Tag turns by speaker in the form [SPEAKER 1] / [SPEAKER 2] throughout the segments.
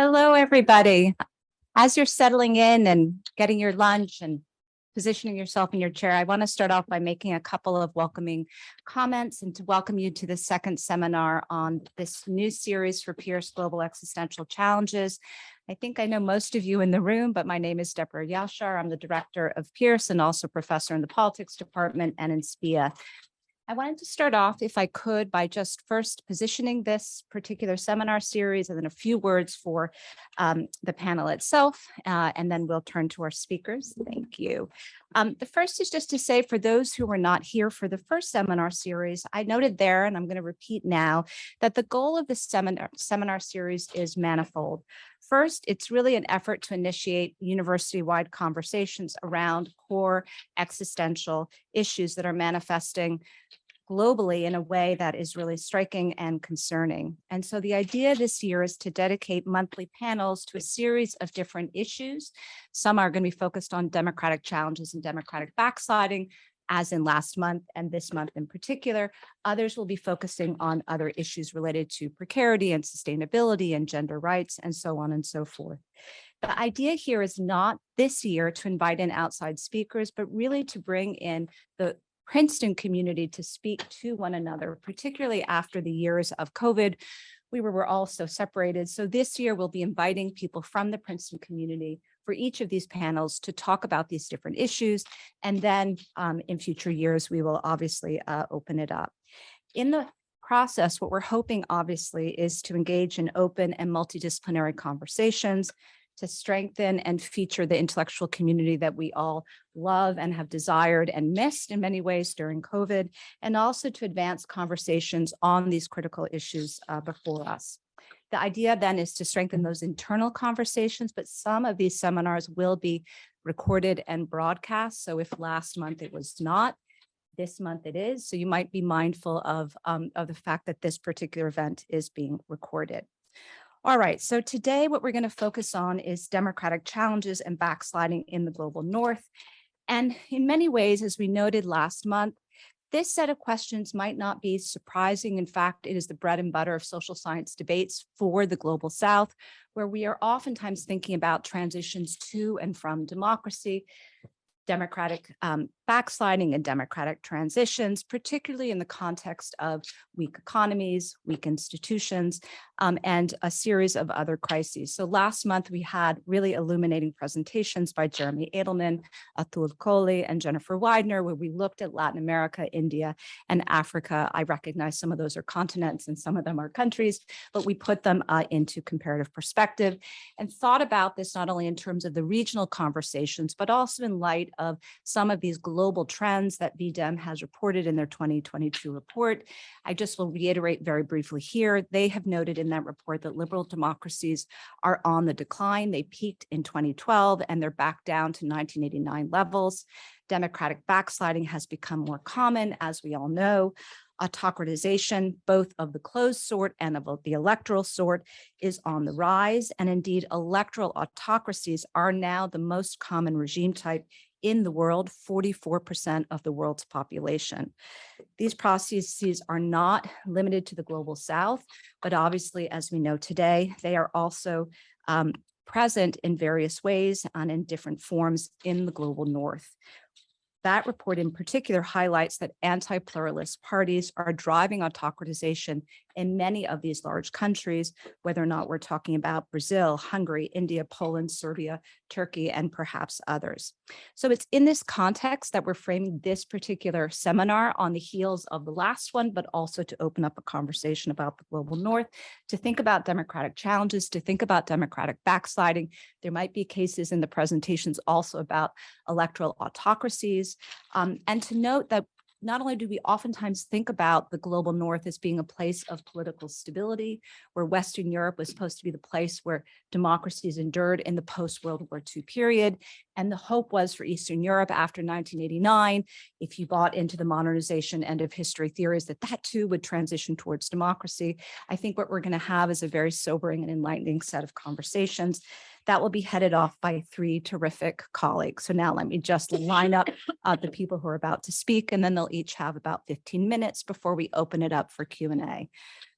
[SPEAKER 1] Hello, everybody. As you're settling in and getting your lunch and positioning yourself in your chair, I want to start off by making a couple of welcoming comments and to welcome you to the second seminar on this new series for Pierce Global Existential Challenges. I think I know most of you in the room, but my name is Deborah Yashar. I'm the director of Pierce and also professor in the politics department and in SPIA. I wanted to start off, if I could, by just first positioning this particular seminar series and then a few words for the panel itself, and then we'll turn to our speakers. Thank you. The first is just to say, for those who were not here for the first seminar series, I noted there, and I'm going to repeat now, that the goal of this seminar series is manifold. First, it's really an effort to initiate university-wide conversations around core existential issues that are manifesting globally in a way that is really striking and concerning. And so the idea this year is to dedicate monthly panels to a series of different issues. Some are going to be focused on democratic challenges and democratic backsliding, as in last month and this month in particular. Others will be focusing on other issues related to precarity and sustainability and gender rights and so on and so forth. The idea here is not this year to invite in outside speakers, but really to bring in the Princeton community to speak to one another, particularly after the years of COVID. We were all so separated. So this year we'll be inviting people from the Princeton community for each of these panels to talk about these different issues. And then in future years, we will obviously open it up. In the process, what we're hoping obviously is to engage in open and multidisciplinary conversations, to strengthen and feature the intellectual community that we all love and have desired and missed in many ways during COVID, and also to advance conversations on these critical issues before us. The idea then is to strengthen those internal conversations, but some of these seminars will be recorded and broadcast. So if last month it was not, this month it is. So you might be mindful of the fact that this particular event is being recorded. All right, so today what we're going to focus on is democratic challenges and backsliding in the global north. And in many ways, as we noted last month, this set of questions might not be surprising. In fact, it is the bread and butter of social science debates for the global south, where we are oftentimes thinking about transitions to and from democracy, democratic backsliding and democratic transitions, particularly in the context of weak economies, weak institutions, and a series of other crises. So last month, we had really illuminating presentations by Jeremy Edelman, Atul Kohli, and Jennifer Widener, where we looked at Latin America, India, and Africa. I recognize some of those are continents and some of them are countries, but we put them into comparative perspective and thought about this not only in terms of the regional conversations, but also in light of some of these global trends that BDEM has reported in their 2022 report. I just will reiterate very briefly here. They have noted in that report that liberal democracies are on the decline. They peaked in 2012 and they're back down to 1989 levels. Democratic backsliding has become more common, as we all know. Autocratization, both of the closed sort and of the electoral sort, is on the rise. And indeed, electoral autocracies are now the most common regime type in the world, 44% of the world's population. These processes are not limited to the global south, but obviously, as we know today, they are also present in various ways and in different forms in the global north. That report in particular highlights that anti-pluralist parties are driving autocratization in many of these large countries, whether or not we're talking about Brazil, Hungary, India, Poland, Serbia, Turkey, and perhaps others. So it's in this context that we're framing this particular seminar on the heels of the last one, but also to open up a conversation about the global north, to think about democratic challenges, to think about democratic backsliding. There might be cases in the presentations also about electoral autocracies, and to note that not only do we oftentimes think about the global north as being a place of political stability, where Western Europe was supposed to be the place where democracies endured in the post-World War II period. And the hope was for Eastern Europe after 1989, if you bought into the modernization end of history theories, that that too would transition towards democracy. I think what we're going to have is a very sobering and enlightening set of conversations that will be headed off by three terrific colleagues. So now let me just line up the people who are about to speak, and then they'll each have about 15 minutes before we open it up for Q&A.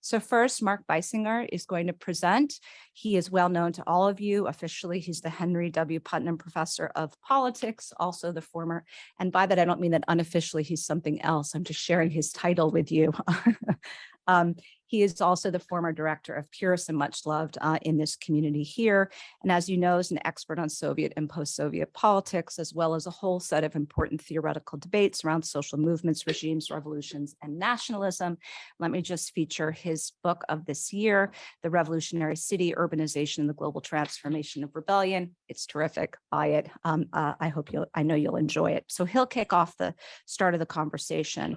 [SPEAKER 1] So first, Mark Beissinger is going to present. He is well known to all of you. Officially, he's the Henry W. Putnam Professor of Politics, also the former, and by that I don't mean that unofficially he's something else. I'm just sharing his title with you. He is also the former director of Pearce and much loved in this community here. And as you know, is an expert on Soviet and post-Soviet politics, as well as a whole set of important theoretical debates around social movements, regimes, revolutions, and nationalism. Let me just feature his book of this year, The Revolutionary City, Urbanization and the Global Transformation of Rebellion. It's terrific. Buy it. I know you'll enjoy it. So he'll kick off the start of the conversation.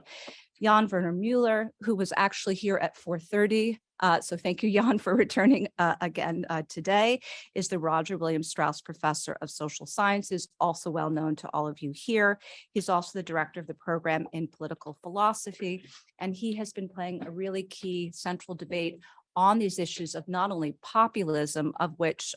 [SPEAKER 1] Jan-Werner Müller, who was actually here at 4:30. So thank you, Jan, for returning again today, is the Roger William Straus Professor of Social Sciences, also well known to all of you here. He's also the director of the program in political philosophy, and he has been playing a really key central debate on these issues of not only populism, of which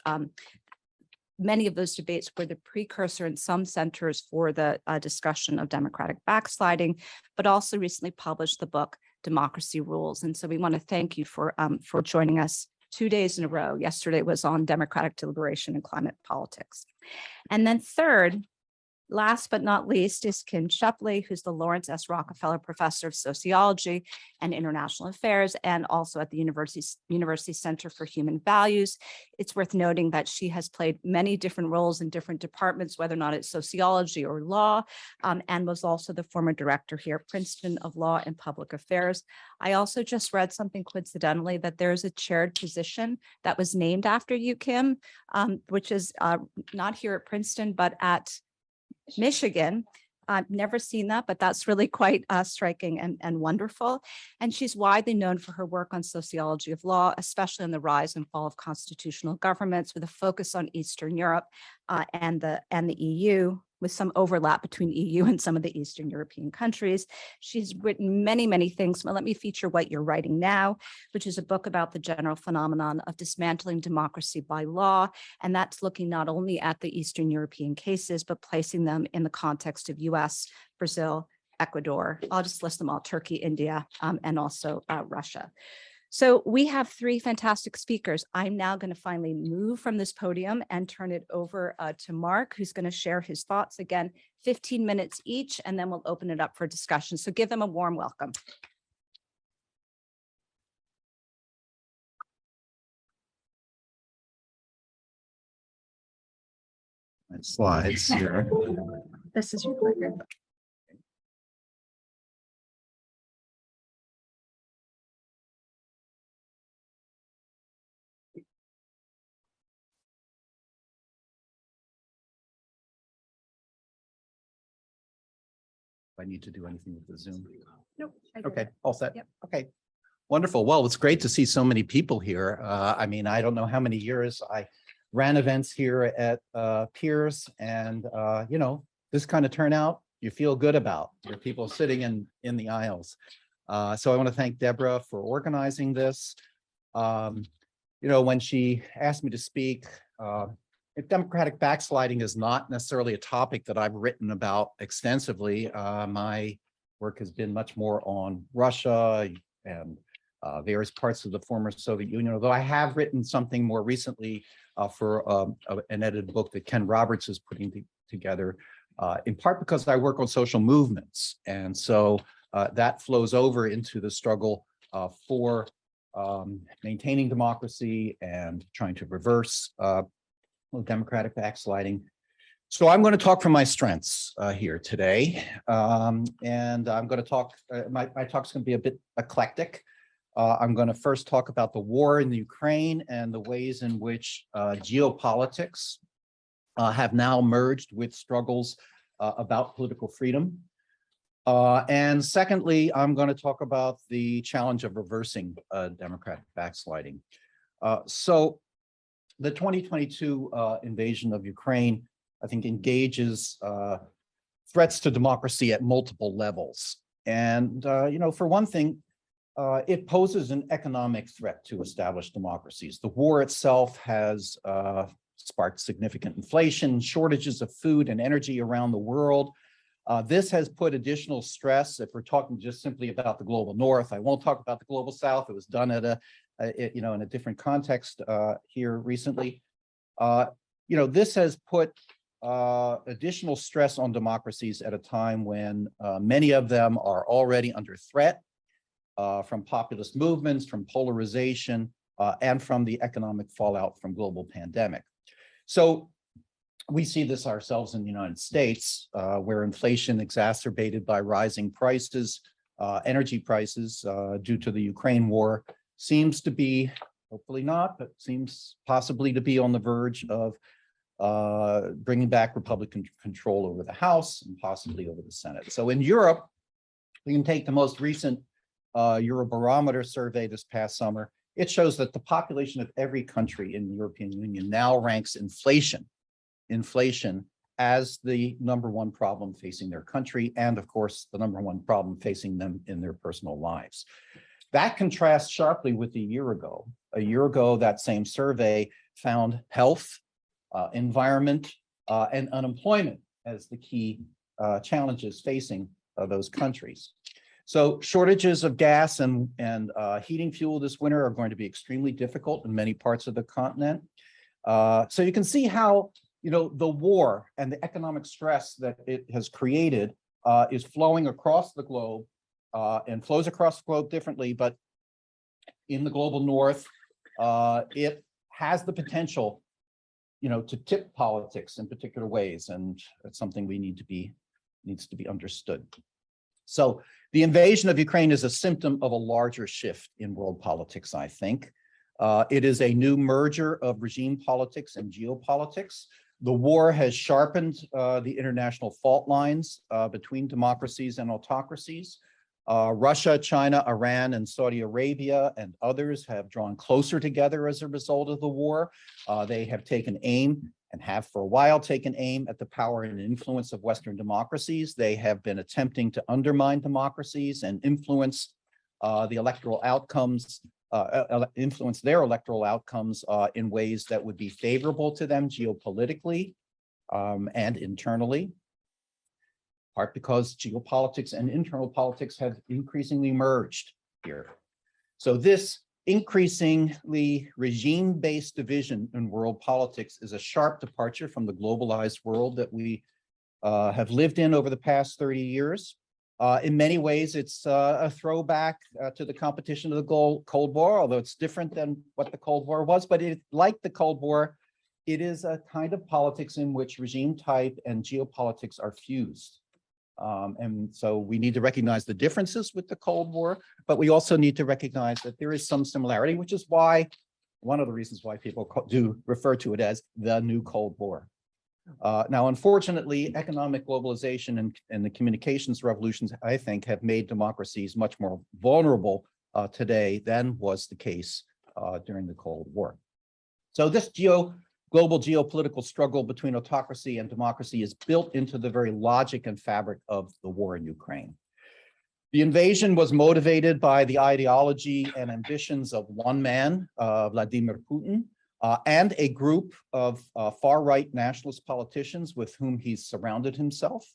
[SPEAKER 1] many of those debates were the precursor in some centers for the discussion of democratic backsliding, but also recently published the book Democracy Rules. And so we want to thank you for joining us 2 days in a row. Yesterday was on democratic deliberation and climate politics. And then third, last but not least, is Scheppele, who's the Laurance S. Rockefeller Professor of Sociology and International Affairs, and also at the University Center for Human Values. It's worth noting that she has played many different roles in different departments, whether or not it's sociology or law, and was also the former director here at Princeton of Law and Public Affairs. I also just read something coincidentally that there is a chaired position that was named after you, Kim, which is not here at Princeton, but at Michigan. I've never seen that, but that's really quite striking and wonderful. And she's widely known for her work on sociology of law, especially on the rise and fall of constitutional governments, with a focus on Eastern Europe and the EU, with some overlap between EU and some of the Eastern European countries. She's written many, many things. Well, let me feature what you're writing now, which is a book about the general phenomenon of dismantling democracy by law. And that's looking not only at the Eastern European cases, but placing them in the context of US, Brazil, Ecuador. I'll just list them all: Turkey, India, and also Russia. So we have three fantastic speakers. I'm now going to finally move from this podium and turn it over to Mark, who's going to share his thoughts. Again, 15 minutes each, and then we'll open it up for discussion. So give them a warm welcome.
[SPEAKER 2] My slides here.
[SPEAKER 1] This is your pleasure.
[SPEAKER 2] I need to do anything with the Zoom?
[SPEAKER 1] Nope.
[SPEAKER 2] Okay, all set.
[SPEAKER 1] Yep.
[SPEAKER 2] Okay, wonderful. Well, it's great to see so many people here. I mean, I don't know how many years I ran events here at Pearce, and you know, this kind of turnout you feel good about. There are people sitting in the aisles. So I want to thank Deborah for organizing this. You know, when she asked me to speak, if democratic backsliding is not necessarily a topic that I've written about extensively, my work has been much more on Russia and various parts of the former Soviet Union, although I have written something more recently for an edited book that Ken Roberts is putting together, in part because I work on social movements. And so that flows over into the struggle for maintaining democracy and trying to reverse democratic backsliding. So I'm going to talk from my strengths here today. And I'm going to talk, my talk's going to be a bit eclectic. I'm going to first talk about the war in the Ukraine and the ways in which geopolitics have now merged with struggles about political freedom. And secondly, I'm going to talk about the challenge of reversing democratic backsliding. So the 2022 invasion of Ukraine, I think, engages threats to democracy at multiple levels. And, you know, for one thing, it poses an economic threat to established democracies. The war itself has sparked significant inflation, shortages of food and energy around the world. This has put additional stress. If we're talking just simply about the global north, I won't talk about the global south. It was done at in a different context here recently. This has put additional stress on democracies at a time when many of them are already under threat from populist movements, from polarization, and from the economic fallout from global pandemic. So we see this ourselves in the United States, where inflation exacerbated by rising prices, energy prices due to the Ukraine war seems to be, hopefully not, but seems possibly to be on the verge of bringing back Republican control over the House and possibly over the Senate. So in Europe, we can take the most recent Eurobarometer survey this past summer. It shows that the population of every country in the European Union now ranks inflation as the #1 problem facing their country, and of course, the #1 problem facing them in their personal lives. That contrasts sharply with a year ago. A year ago, that same survey found health, environment, and unemployment as the key challenges facing those countries. So shortages of gas and heating fuel this winter are going to be extremely difficult in many parts of the continent. So you can see how the war and the economic stress that it has created is flowing across the globe and flows across the globe differently, but in the global north, it has the potential, to tip politics in particular ways, and that's something we needs to be understood. So the invasion of Ukraine is a symptom of a larger shift in world politics, I think. It is a new merger of regime politics and geopolitics. The war has sharpened the international fault lines between democracies and autocracies. Russia, China, Iran, and Saudi Arabia and others have drawn closer together as a result of the war. They have taken aim and have for a while taken aim at the power and influence of Western democracies. They have been attempting to undermine democracies and influence the electoral outcomes, influence their electoral outcomes in ways that would be favorable to them geopolitically and internally. Part because geopolitics and internal politics have increasingly merged here. So this increasingly regime-based division in world politics is a sharp departure from the globalized world that we have lived in over the past 30 years. In many ways, it's a throwback to the competition of the Cold War, although it's different than what the Cold War was. But like the Cold War, it is a kind of politics in which regime type and geopolitics are fused. And so we need to recognize the differences with the Cold War, but we also need to recognize that there is some similarity, which is why, one of the reasons why people do refer to it as the new Cold War. Now, unfortunately, economic globalization and the communications revolutions, I think, have made democracies much more vulnerable today than was the case during the Cold War. So this global geopolitical struggle between autocracy and democracy is built into the very logic and fabric of the war in Ukraine. The invasion was motivated by the ideology and ambitions of one man, Vladimir Putin, and a group of far-right nationalist politicians with whom he's surrounded himself.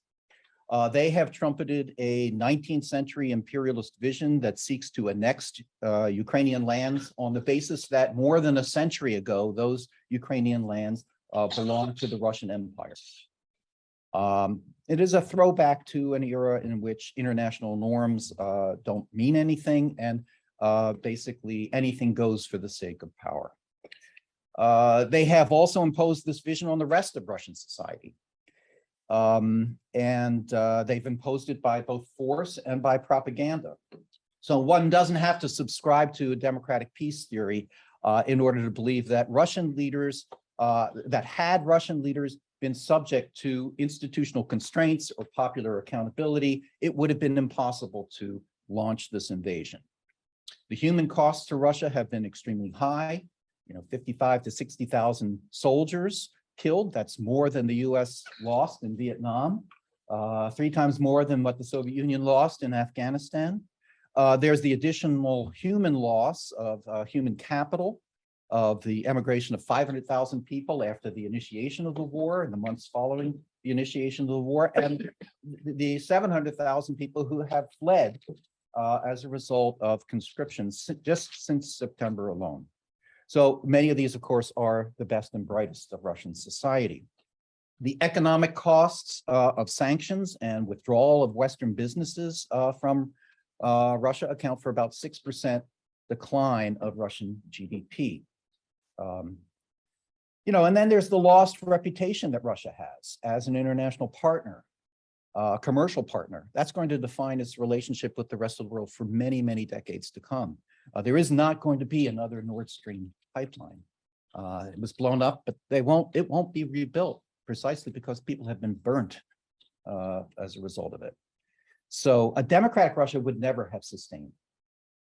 [SPEAKER 2] They have trumpeted a 19th century imperialist vision that seeks to annex Ukrainian lands on the basis that more than a century ago, those Ukrainian lands belonged to the Russian Empire. It is a throwback to an era in which international norms don't mean anything, and basically anything goes for the sake of power. They have also imposed this vision on the rest of Russian society. They've imposed it by both force and by propaganda. So one doesn't have to subscribe to a democratic peace theory in order to believe that Russian leaders, had Russian leaders been subject to institutional constraints or popular accountability, it would have been impossible to launch this invasion. The human costs to Russia have been extremely high, 55 to 60,000 soldiers killed. That's more than the US lost in Vietnam, 3 times more than what the Soviet Union lost in Afghanistan. There's the additional human loss of human capital, of the emigration of 500,000 people after the initiation of the war in the months following the initiation of the war, and the 700,000 people who have fled as a result of conscription just since September alone. So many of these, of course, are the best and brightest of Russian society. The economic costs of sanctions and withdrawal of Western businesses from Russia account for about 6% decline of Russian GDP. And then there's the lost reputation that Russia has as an international partner, commercial partner. That's going to define its relationship with the rest of the world for many, many decades to come. There is not going to be another Nord Stream pipeline. It was blown up, but it won't be rebuilt precisely because people have been burnt as a result of it. So a democratic Russia would never have sustained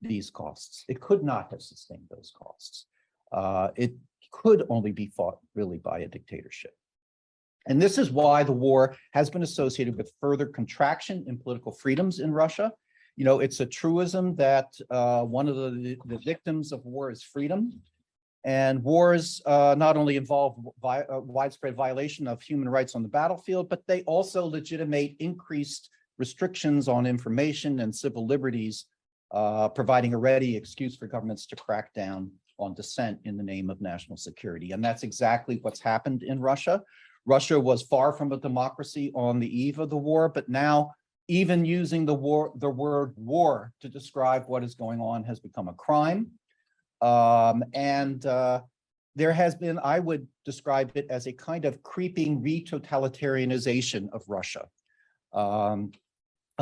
[SPEAKER 2] these costs. It could not have sustained those costs. It could only be fought really by a dictatorship. And this is why the war has been associated with further contraction in political freedoms in Russia. It's a truism that one of the victims of war is freedom. And wars not only involve widespread violation of human rights on the battlefield, but they also legitimate increased restrictions on information and civil liberties, providing a ready excuse for governments to crack down on dissent in the name of national security. And that's exactly what's happened in Russia. Russia was far from a democracy on the eve of the war, but now even using the word war to describe what is going on has become a crime. There has been, I would describe it as a kind of creeping re-totalitarianization of Russia, of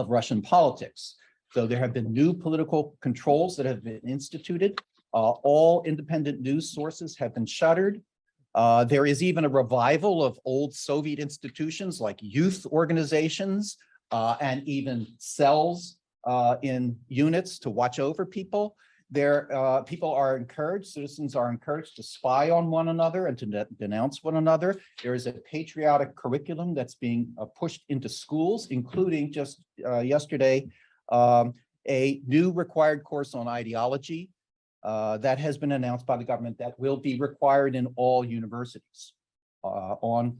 [SPEAKER 2] Russian politics. So there have been new political controls that have been instituted. All independent news sources have been shuttered. There is even a revival of old Soviet institutions like youth organizations and even cells in units to watch over people. People are encouraged, citizens are encouraged to spy on one another and to denounce one another. There is a patriotic curriculum that's being pushed into schools, including just yesterday, a new required course on ideology that has been announced by the government that will be required in all universities on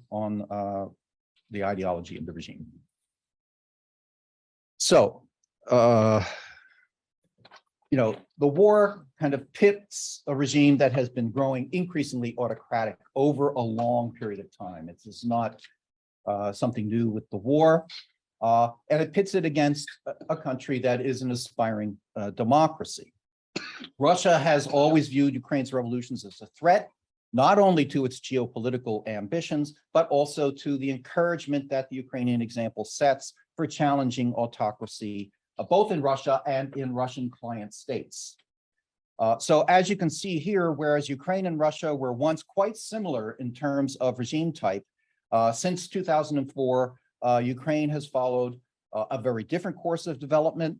[SPEAKER 2] the ideology of the regime. So, the war kind of pits a regime that has been growing increasingly autocratic over a long period of time. It's not something new with the war. And it pits it against a country that is an aspiring democracy. Russia has always viewed Ukraine's revolutions as a threat, not only to its geopolitical ambitions, but also to the encouragement that the Ukrainian example sets for challenging autocracy, both in Russia and in Russian client states. So as you can see here, whereas Ukraine and Russia were once quite similar in terms of regime type, since 2004, Ukraine has followed a very different course of development.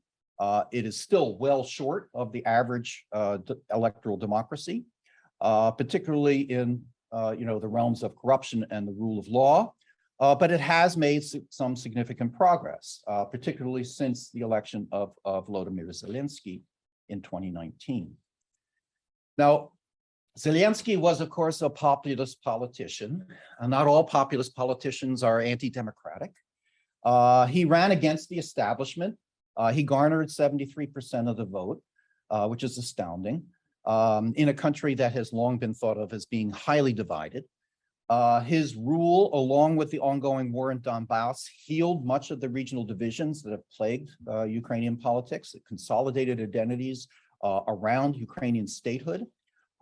[SPEAKER 2] It is still well short of the average electoral democracy, particularly in the realms of corruption and the rule of law. But it has made some significant progress, particularly since the election of Volodymyr Zelensky in 2019. Now, Zelensky was, of course, a populist politician. Not all populist politicians are anti-democratic. He ran against the establishment. He garnered 73% of the vote, which is astounding, in a country that has long been thought of as being highly divided. His rule, along with the ongoing war in Donbass, healed much of the regional divisions that have plagued Ukrainian politics. It consolidated identities around Ukrainian statehood.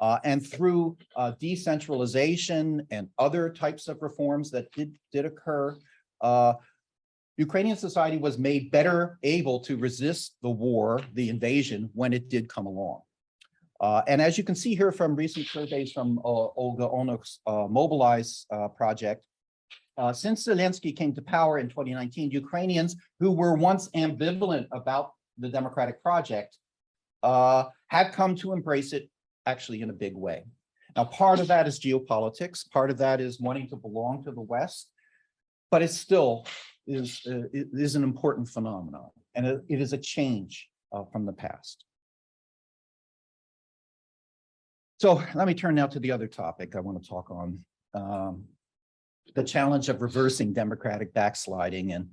[SPEAKER 2] And through decentralization and other types of reforms that did occur, Ukrainian society was made better able to resist the war, the invasion, when it did come along. And as you can see here from recent surveys from Olga Onuk's Mobilize project, since Zelensky came to power in 2019, Ukrainians who were once ambivalent about the democratic project have come to embrace it actually in a big way. Now, part of that is geopolitics, part of that is wanting to belong to the West, but it still is an important phenomenon, and it is a change from the past. So let me turn now to the other topic I want to talk on. the challenge of reversing democratic backsliding. And,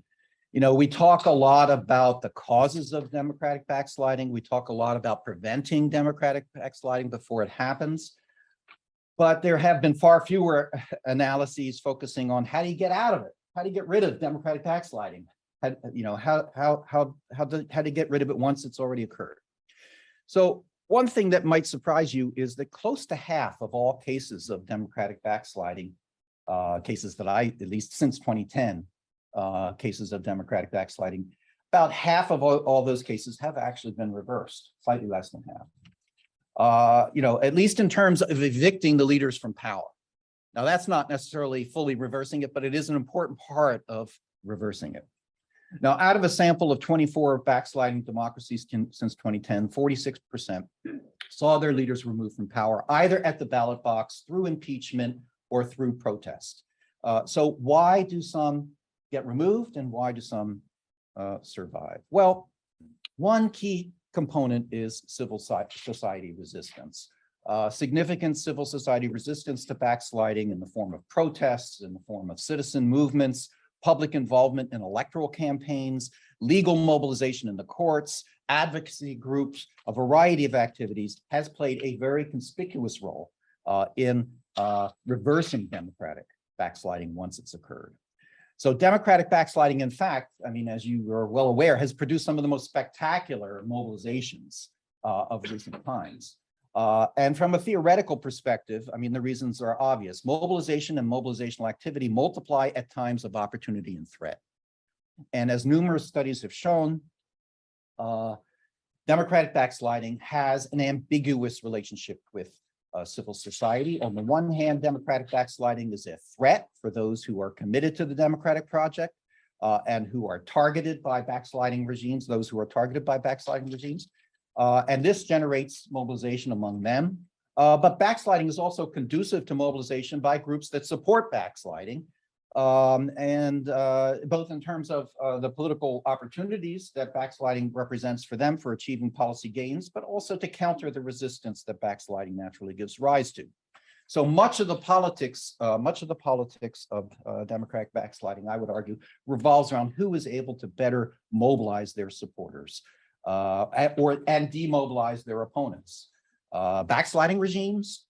[SPEAKER 2] we talk a lot about the causes of democratic backsliding. We talk a lot about preventing democratic backsliding before it happens. But there have been far fewer analyses focusing on how do you get out of it? How do you get rid of democratic backsliding? How to get rid of it once it's already occurred. So one thing that might surprise you is that close to half of all cases of democratic backsliding, cases that at least since 2010, cases of democratic backsliding, about half of all those cases have actually been reversed, slightly less than half. At least in terms of evicting the leaders from power. Now, that's not necessarily fully reversing it, but it is an important part of reversing it. Now, out of a sample of 24 backsliding democracies since 2010, 46% saw their leaders removed from power, either at the ballot box, through impeachment, or through protest. So why do some get removed and why do some survive? Well, one key component is civil society resistance. Significant civil society resistance to backsliding in the form of protests, in the form of citizen movements, public involvement in electoral campaigns, legal mobilization in the courts, advocacy groups, a variety of activities has played a very conspicuous role in reversing democratic backsliding once it's occurred. So democratic backsliding, in fact, as you are well aware, has produced some of the most spectacular mobilizations of recent times. And from a theoretical perspective, the reasons are obvious. Mobilization and mobilizational activity multiply at times of opportunity and threat. And as numerous studies have shown, democratic backsliding has an ambiguous relationship with civil society. On the one hand, democratic backsliding is a threat for those who are committed to the democratic project and who are targeted by backsliding regimes, those who are targeted by backsliding regimes. And this generates mobilization among them. But backsliding is also conducive to mobilization by groups that support backsliding, and both in terms of the political opportunities that backsliding represents for them for achieving policy gains, but also to counter the resistance that backsliding naturally gives rise to. So much of the politics of democratic backsliding, I would argue, revolves around who is able to better mobilize their supporters. And demobilize their opponents, backsliding regimes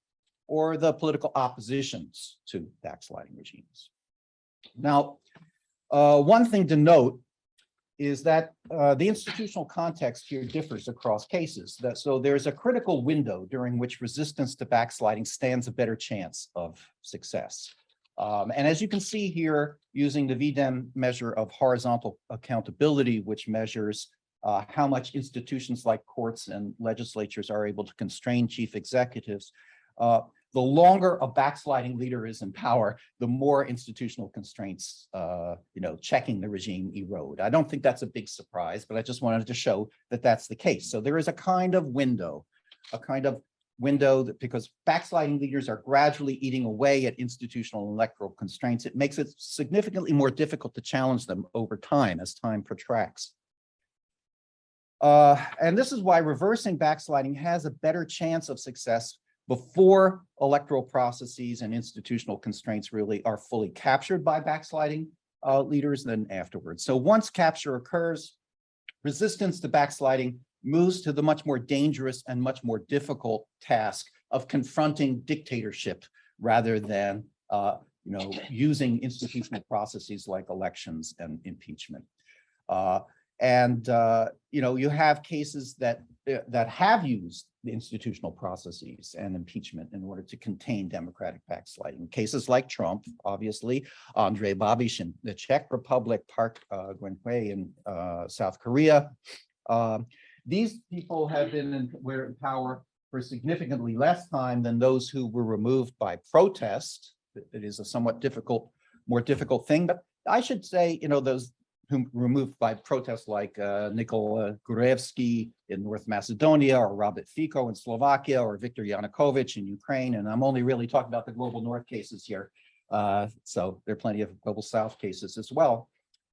[SPEAKER 2] or the political oppositions to backsliding regimes. Now, one thing to note is that the institutional context here differs across cases. So there's a critical window during which resistance to backsliding stands a better chance of success. And as you can see here, using the VDEM measure of horizontal accountability, which measures how much institutions like courts and legislatures are able to constrain chief executives. The longer a backsliding leader is in power, the more institutional constraints, checking the regime erode. I don't think that's a big surprise, but I just wanted to show that that's the case. So there is a kind of window that, because backsliding leaders are gradually eating away at institutional and electoral constraints, it makes it significantly more difficult to challenge them over time as time protracts. And this is why reversing backsliding has a better chance of success before electoral processes and institutional constraints really are fully captured by backsliding leaders than afterwards. So once capture occurs, resistance to backsliding moves to the much more dangerous and much more difficult task of confronting dictatorship rather than using institutional processes like elections and impeachment. You have cases that have used the institutional processes and impeachment in order to contain democratic backsliding. Cases like Trump, obviously, Andrej Babiš in the Czech Republic, Park Geun-hye in South Korea. These people have been in power for significantly less time than those who were removed by protest. It is a somewhat more difficult thing, but I should say, those who removed by protests like Nikola Gruevski in North Macedonia, or Robert Fico in Slovakia, or Viktor Yanukovych in Ukraine. And I'm only really talking about the global north cases here. So there are plenty of global south cases as well.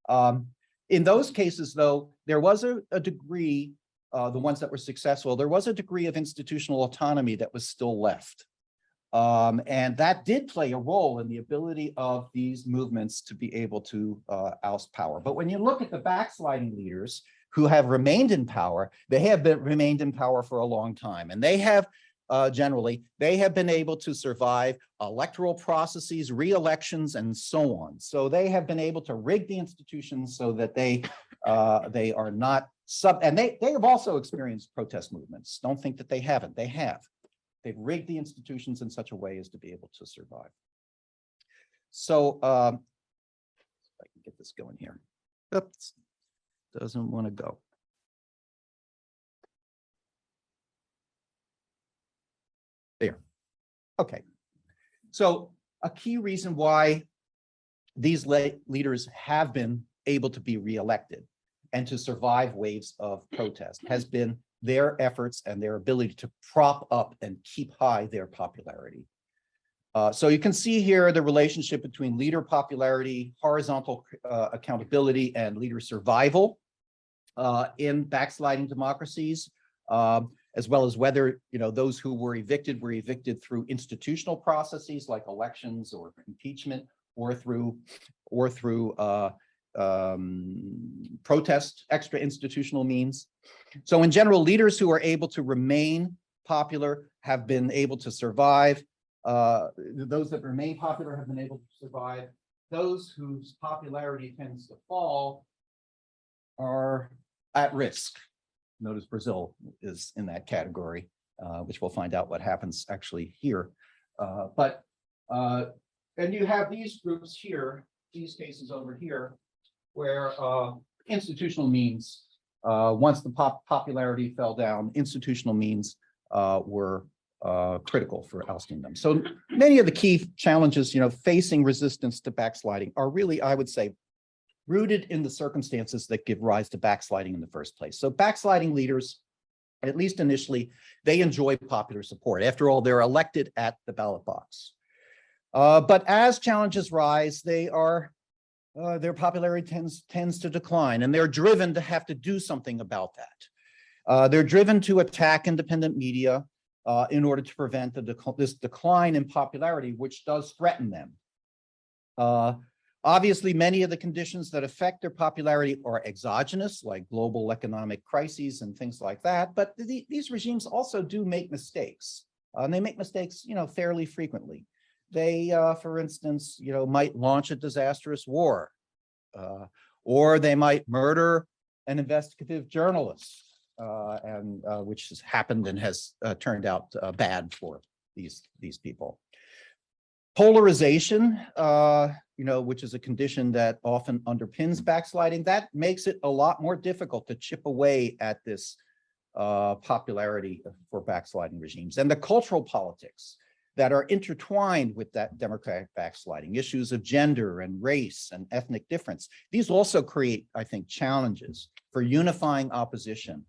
[SPEAKER 2] In those cases, though, there was a degree, the ones that were successful, there was a degree of institutional autonomy that was still left. And that did play a role in the ability of these movements to be able to oust power. But when you look at the backsliding leaders who have remained in power, they have remained in power for a long time. And they have generally, they have been able to survive electoral processes, re-elections, and so on. So they have been able to rig the institutions so that they are not and they have also experienced protest movements. Don't think that they haven't. They have. They've rigged the institutions in such a way as to be able to survive. So if I can get this going here. Oops, doesn't want to go. There. Okay. So a key reason why these leaders have been able to be reelected and to survive waves of protest has been their efforts and their ability to prop up and keep high their popularity. So you can see here the relationship between leader popularity, horizontal accountability, and leader survival in backsliding democracies, as well as whether those who were evicted through institutional processes like elections or impeachment, or through protest, extra institutional means. So in general, leaders who are able to remain popular have been able to survive. Those that remain popular have been able to survive. Those whose popularity tends to fall are at risk. Notice Brazil is in that category, which we'll find out what happens actually here. And you have these groups here, these cases over here, where institutional means, once the popularity fell down, institutional means were critical for ousting them. So many of the key challenges, facing resistance to backsliding are really, I would say, rooted in the circumstances that give rise to backsliding in the first place. So backsliding leaders, at least initially, they enjoy popular support. After all, they're elected at the ballot box. But as challenges rise, their popularity tends to decline, and they're driven to have to do something about that. They're driven to attack independent media in order to prevent this decline in popularity, which does threaten them. Obviously, many of the conditions that affect their popularity are exogenous, like global economic crises and things like that. But these regimes also do make mistakes, and they make mistakes, fairly frequently. They, for instance, might launch a disastrous war, or they might murder an investigative journalist, which has happened and has turned out bad for these people. Polarization, which is a condition that often underpins backsliding, that makes it a lot more difficult to chip away at this popularity for backsliding regimes. And the cultural politics that are intertwined with that democratic backsliding, issues of gender and race and ethnic difference. These also create, I think, challenges for unifying opposition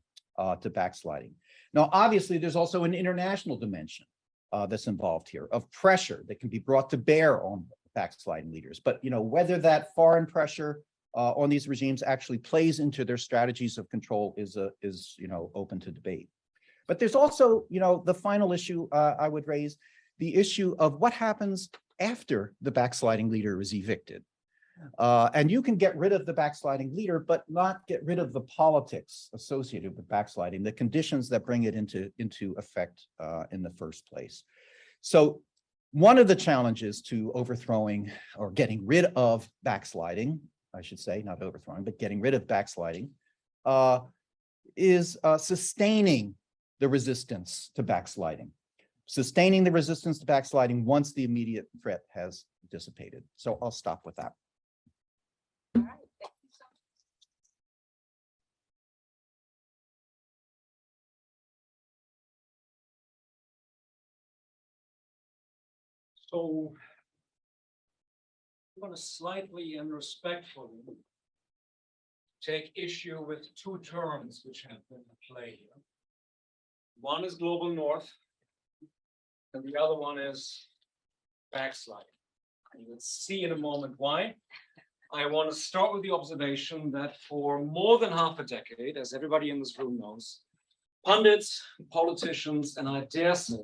[SPEAKER 2] to backsliding. Now, obviously, there's also an international dimension that's involved here of pressure that can be brought to bear on backsliding leaders. But whether that foreign pressure on these regimes actually plays into their strategies of control is open to debate. But there's also, the final issue I would raise, the issue of what happens after the backsliding leader is evicted. And you can get rid of the backsliding leader, but not get rid of the politics associated with backsliding, the conditions that bring it into effect in the first place. So one of the challenges to overthrowing or getting rid of backsliding, I should say, not overthrowing, but getting rid of backsliding, is sustaining the resistance to backsliding. Sustaining the resistance to backsliding once the immediate threat has dissipated. So I'll stop with that.
[SPEAKER 1] All right, thank you so much.
[SPEAKER 3] So I'm going to slightly and respectfully take issue with two terms which have been at play here. One is global north, and the other one is backsliding. And you'll see in a moment why. I want to start with the observation that for more than half a decade, as everybody in this room knows, pundits, politicians, and I dare say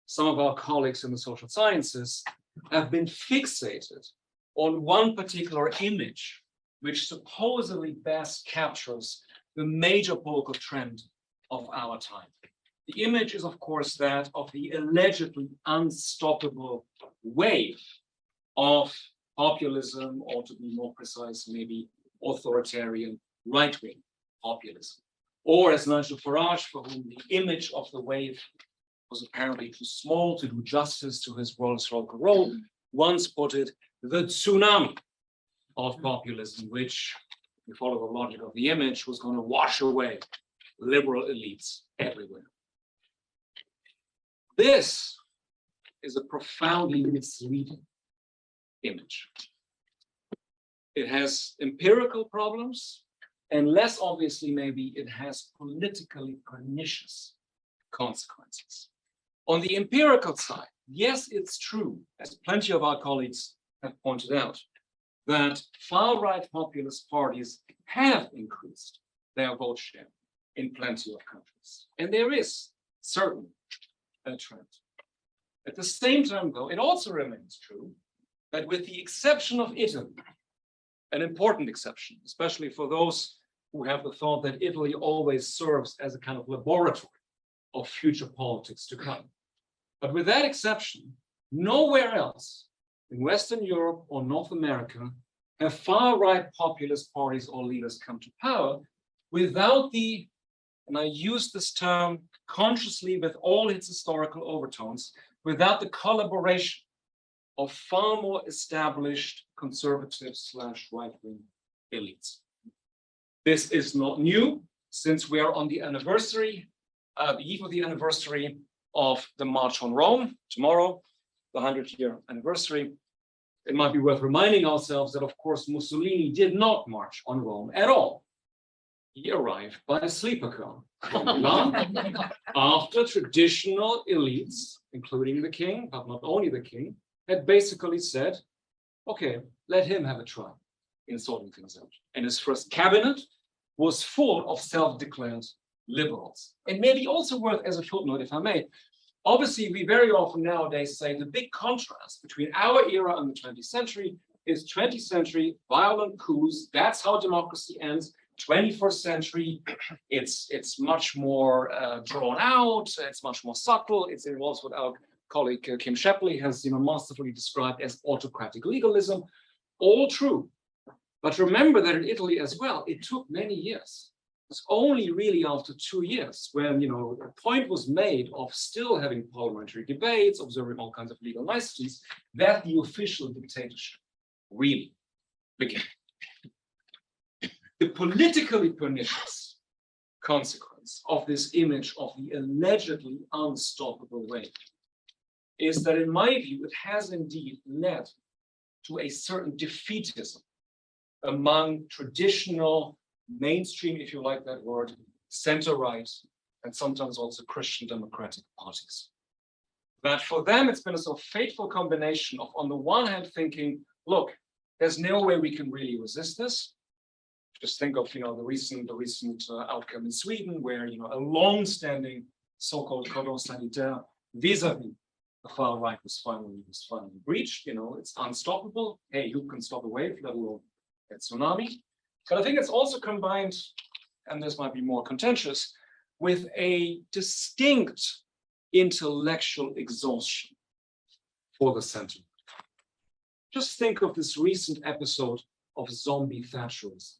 [SPEAKER 3] some of our colleagues in the social sciences have been fixated on one particular image, which supposedly best captures the major political trend of our time. The image is, of course, that of the allegedly unstoppable wave of populism, or to be more precise, maybe authoritarian right-wing populism. Or as Nigel Farage, for whom the image of the wave was apparently too small to do justice to his historical role, once put it, the tsunami of populism, which, if you follow the logic of the image, was going to wash away liberal elites everywhere. This is a profoundly misleading image. It has empirical problems, and less obviously, maybe, it has politically pernicious consequences. On the empirical side, yes, it's true, as plenty of our colleagues have pointed out, that far-right populist parties have increased their vote share in plenty of countries. And there is certainly a trend. At the same time, though, it also remains true that with the exception of Italy, an important exception, especially for those who have the thought that Italy always serves as a kind of laboratory of future politics to come. But with that exception, nowhere else in Western Europe or North America have far-right populist parties or leaders come to power without the, and I use this term consciously with all its historical overtones, without the collaboration of far more established conservative / right-wing elites. This is not new, since we are on the anniversary, the eve of the anniversary of the March on Rome, tomorrow, the 100-year anniversary. It might be worth reminding ourselves that, of course, Mussolini did not march on Rome at all. He arrived by a sleeper car after traditional elites, including the king, but not only the king, had basically said, okay, let him have a try in sorting things out. And his first cabinet was full of self-declared liberals. And maybe also worth as a footnote, if I may, obviously we very often nowadays say the big contrast between our era and the 20th century is 20th century violent coups. That's how democracy ends. 21st century, it's much more drawn out. It's much more subtle. It involves what our colleague Kim Scheppele has masterfully described as autocratic legalism. All true. But remember that in Italy as well, it took many years. It's only really after 2 years when a point was made of still having parliamentary debates, observing all kinds of legal niceties, that the official dictatorship really began. The politically pernicious consequence of this image of the allegedly unstoppable wave is that, in my view, it has indeed led to a certain defeatism among traditional mainstream, if you like that word, center-right, and sometimes also Christian democratic parties. That for them, it's been a sort of fateful combination of, on the one hand, thinking, look, there's no way we can really resist this. Just think of, the recent outcome in Sweden, where, a long-standing so-called cordon sanitaire vis-a-vis the far right was finally breached. It's unstoppable. Hey, who can stop a wave, let alone a tsunami? But I think it's also combined, and this might be more contentious, with a distinct intellectual exhaustion for the center. Just think of this recent episode of zombie Thatcherism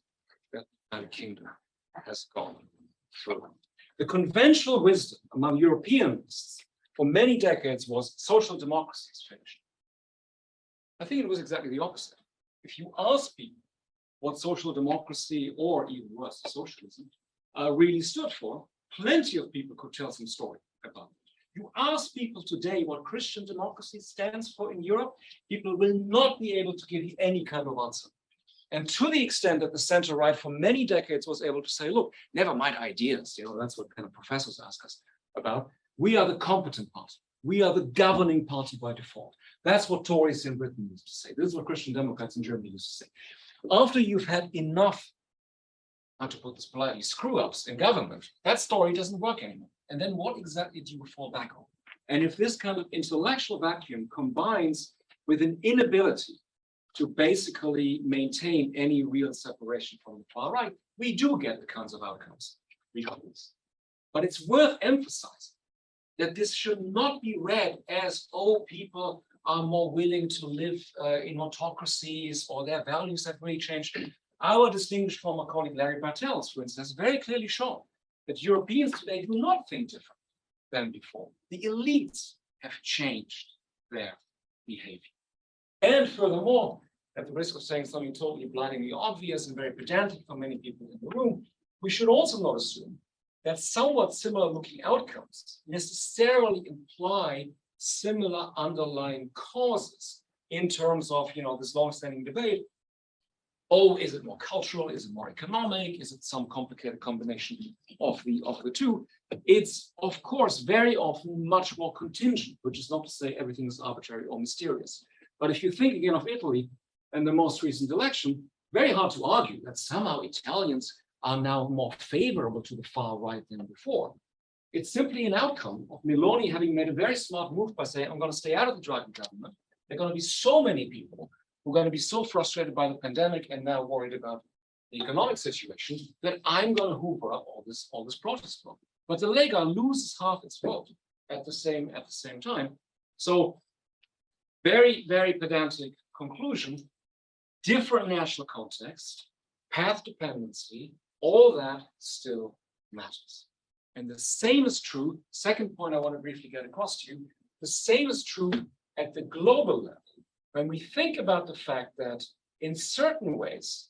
[SPEAKER 3] that the United Kingdom has gone through. The conventional wisdom among Europeans for many decades was social democracy is finished. I think it was exactly the opposite. If you ask people what social democracy, or even worse, socialism, really stood for, plenty of people could tell some story about it. You ask people today what Christian democracy stands for in Europe, people will not be able to give you any kind of answer. And to the extent that the center-right for many decades was able to say, look, never mind ideas, that's what kind of professors ask us about. We are the competent party. We are the governing party by default. That's what Tories in Britain used to say. This is what Christian Democrats in Germany used to say. After you've had enough, how to put this politely, screw-ups in government, that story doesn't work anymore. And then what exactly do you fall back on? And if this kind of intellectual vacuum combines with an inability to basically maintain any real separation from the far right, we do get the kinds of outcomes we got this. But it's worth emphasizing that this should not be read as, oh, people are more willing to live in autocracies or their values have really changed. Our distinguished former colleague Larry Bartels, for instance, has very clearly shown that Europeans today do not think different than before. The elites have changed their behavior. And furthermore, at the risk of saying something totally blindingly obvious and very pedantic for many people in the room, we should also not assume that somewhat similar looking outcomes necessarily imply similar underlying causes in terms of, this long-standing debate. Oh, is it more cultural? Is it more economic? Is it some complicated combination of the two? It's, of course, very often much more contingent, which is not to say everything is arbitrary or mysterious. But if you think again of Italy and the most recent election, very hard to argue that somehow Italians are now more favorable to the far right than before. It's simply an outcome of Meloni having made a very smart move by saying, I'm going to stay out of the Draghi government. There are going to be so many people who are going to be so frustrated by the pandemic and now worried about the economic situation that I'm going to hoover up all this protest vote. But the Lega loses half its vote at the same time. So very, very pedantic conclusion, different national context, path dependency, all that still matters. And the same is true, second point I want to briefly get across to you, the same is true at the global level. When we think about the fact that in certain ways,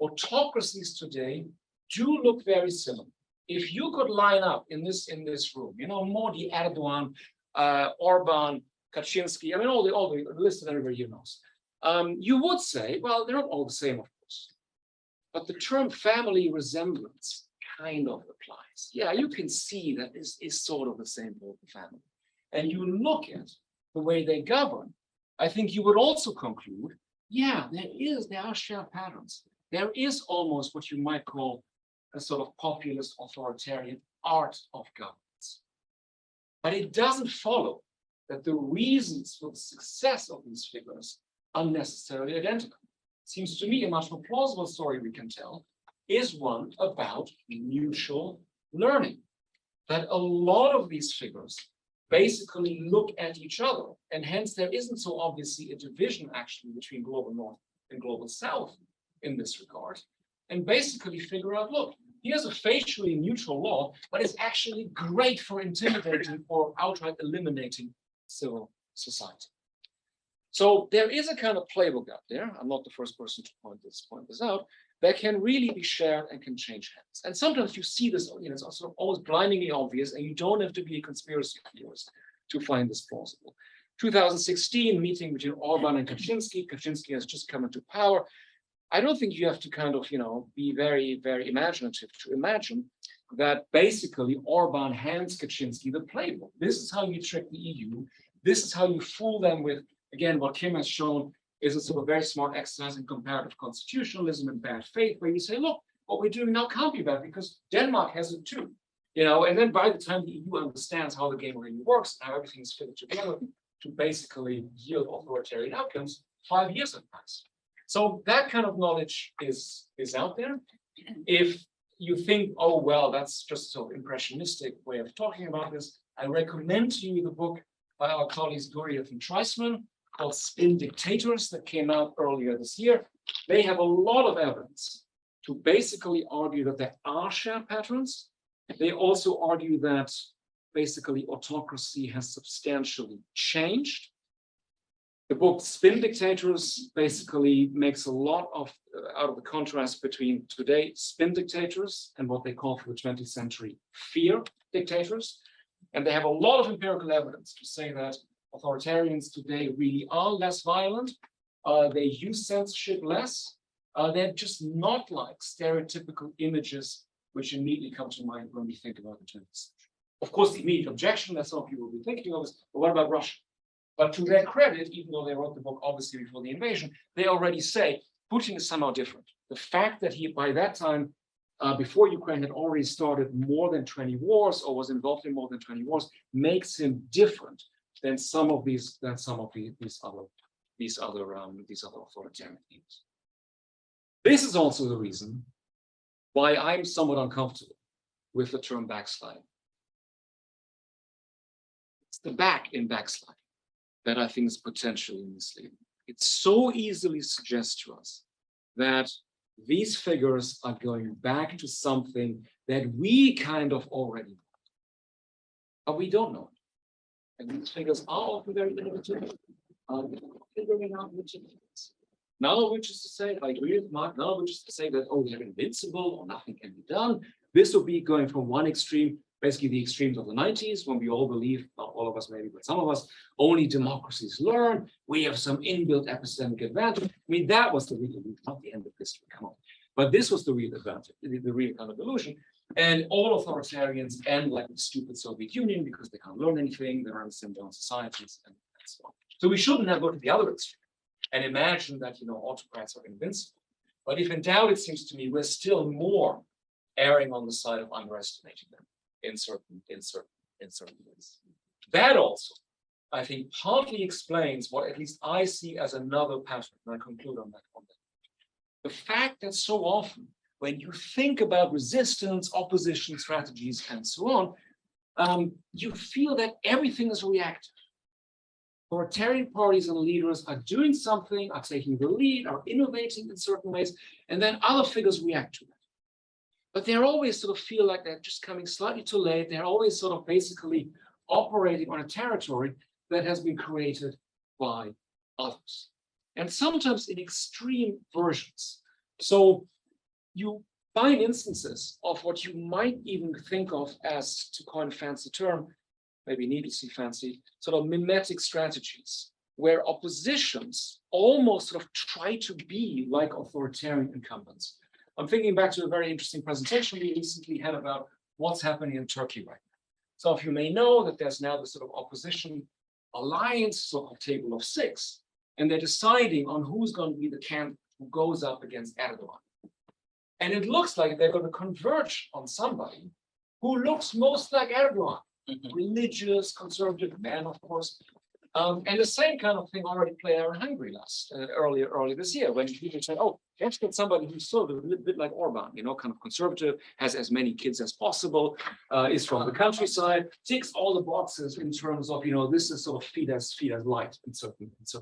[SPEAKER 3] autocracies today do look very similar. If you could line up in this room, Modi, Erdogan, Orban, Kaczynski, all the list that everybody here knows, you would say, well, they're not all the same, of course. But the term family resemblance kind of applies. Yeah, you can see that this is sort of the same political family. And you look at the way they govern, I think you would also conclude, yeah, there are shared patterns. There is almost what you might call a sort of populist authoritarian art of governance. But it doesn't follow that the reasons for the success of these figures are necessarily identical. It seems to me a much more plausible story we can tell is one about mutual learning. That a lot of these figures basically look at each other, and hence there isn't so obviously a division actually between global north and global south in this regard, and basically figure out, look, here's a facially neutral law, but it's actually great for intimidating or outright eliminating civil society. So there is a kind of playbook out there, I'm not the first person to point this out, that can really be shared and can change hands. And sometimes you see this, it's sort of almost blindingly obvious, and you don't have to be a conspiracy theorist to find this plausible. 2016 meeting between Orban and Kaczynski. Kaczynski has just come into power. I don't think you have to kind of, be very, very imaginative to imagine that basically Orban hands Kaczynski the playbook. This is how you trick the EU. This is how you fool them with, again, what Kim has shown is a sort of very smart exercise in comparative constitutionalism and bad faith, where you say, look, what we're doing now can't be bad because Denmark has it too. And then by the time the EU understands how the game really works, how everything is fitted together to basically yield authoritarian outcomes, 5 years have passed. So that kind of knowledge is out there. If you think, oh, well, that's just a sort of impressionistic way of talking about this, I recommend to you the book by our colleagues Guriev and Treisman called Spin Dictators that came out earlier this year. They have a lot of evidence to basically argue that there are shared patterns. They also argue that basically autocracy has substantially changed. The book Spin Dictators basically makes a lot of out of the contrast between today spin dictators and what they call for the 20th century fear dictators. And they have a lot of empirical evidence to say that authoritarians today really are less violent. They use censorship less. They're just not like stereotypical images which immediately come to mind when we think about the 20th century. Of course, the immediate objection that some of you will be thinking of is, but what about Russia? But to their credit, even though they wrote the book obviously before the invasion, they already say Putin is somehow different. The fact that he, by that time,
[SPEAKER 4] before Ukraine had already started more than 20 wars or was involved in more than 20 wars makes him different than some of these other authoritarian leaders. This is also the reason why I'm somewhat uncomfortable with the term backsliding. It's the back in backsliding that I think is potentially misleading. It so easily suggests to us that these figures are going back to something that we kind of already know, but we don't know it. And these figures are often very innovative, figuring out which it is. None of which is to say, I agree with Mark, none of which is to say that, oh, they're invincible or nothing can be done. This will be going from one extreme, basically the extremes of the 90s, when we all believe, not all of us maybe, but some of us, only democracies learn. We have some inbuilt epistemic advantage. I mean, that was the real, not the end of history, come on. But this was the real advantage, the real kind of illusion. And all authoritarians end like the stupid Soviet Union because they can't learn anything, they're in their own societies, and so on. So we shouldn't have gone to the other extreme and imagine that, you know, autocrats are invincible. But if in doubt, it seems to me we're still more erring on the side of underestimating them in certain ways. That also, I think, partly explains what at least I see as another pattern, and I conclude on that. The fact that so often, when you think about resistance, opposition strategies, and so on, you feel that everything is reactive. Authoritarian parties and leaders are doing something, are taking the lead, are innovating in certain ways, and then other figures react to that. But they're always sort of feel like they're just coming slightly too late. They're always sort of basically operating on a territory that has been created by others. And sometimes in extreme versions. So you find instances of what you might even think of as, to coin a fancy term, maybe needlessly fancy, sort of mimetic strategies, where oppositions almost sort of try to be like authoritarian incumbents. I'm thinking back to a very interesting presentation we recently had about what's happening in Turkey right now. Some of you may know that there's now this sort of opposition alliance, so-called table of six, and they're deciding on who's going to be the candidate who goes up against Erdogan. And it looks like they're going to converge on somebody who looks most like Erdogan. Religious, conservative man, of course. And the same kind of thing already played out in Hungary earlier this year, when people said, oh, let's get somebody who's sort of a little bit like Orban, you know, kind of conservative, has as many kids as possible, is from the countryside, ticks all the boxes in terms of, you know, this is sort of Fidesz light in certain ways.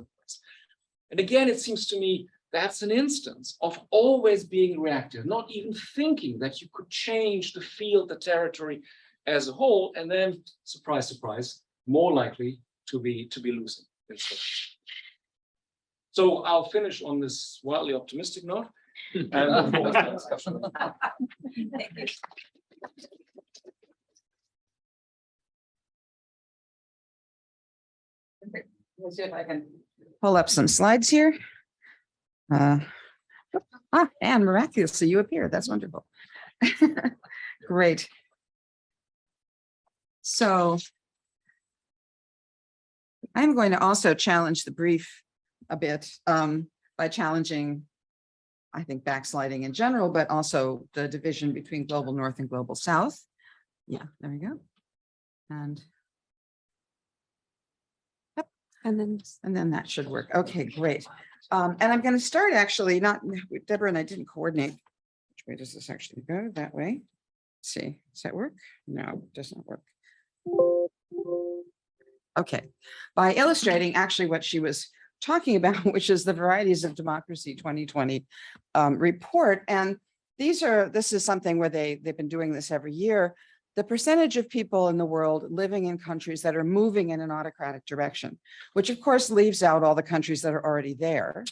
[SPEAKER 4] And again, it seems to me that's an instance of always being reactive, not even thinking that you could change the field, the territory as a whole, and then, surprise, surprise, more likely to be losing. So I'll finish on this wildly optimistic note. And look forward to the discussion.
[SPEAKER 5] Let's see if I can pull up some slides here. And miraculously, you appear. That's wonderful. Great. So I'm going to also challenge the brief a bit by challenging, I think, backsliding in general, but also the division between global North and global South. Yeah, there we go. And yep, and then that should work. Okay, great. And I'm going to start actually, Deborah and I didn't coordinate. Which way does this actually go? That way. Let's see, does that work? No, it does not work. Okay, by illustrating actually what she was talking about, which is the Varieties of Democracy 2020 report. And this is something where they've been doing this every year. The percentage of people in the world living in countries that are moving in an autocratic direction, which of course leaves out all the countries that are already there.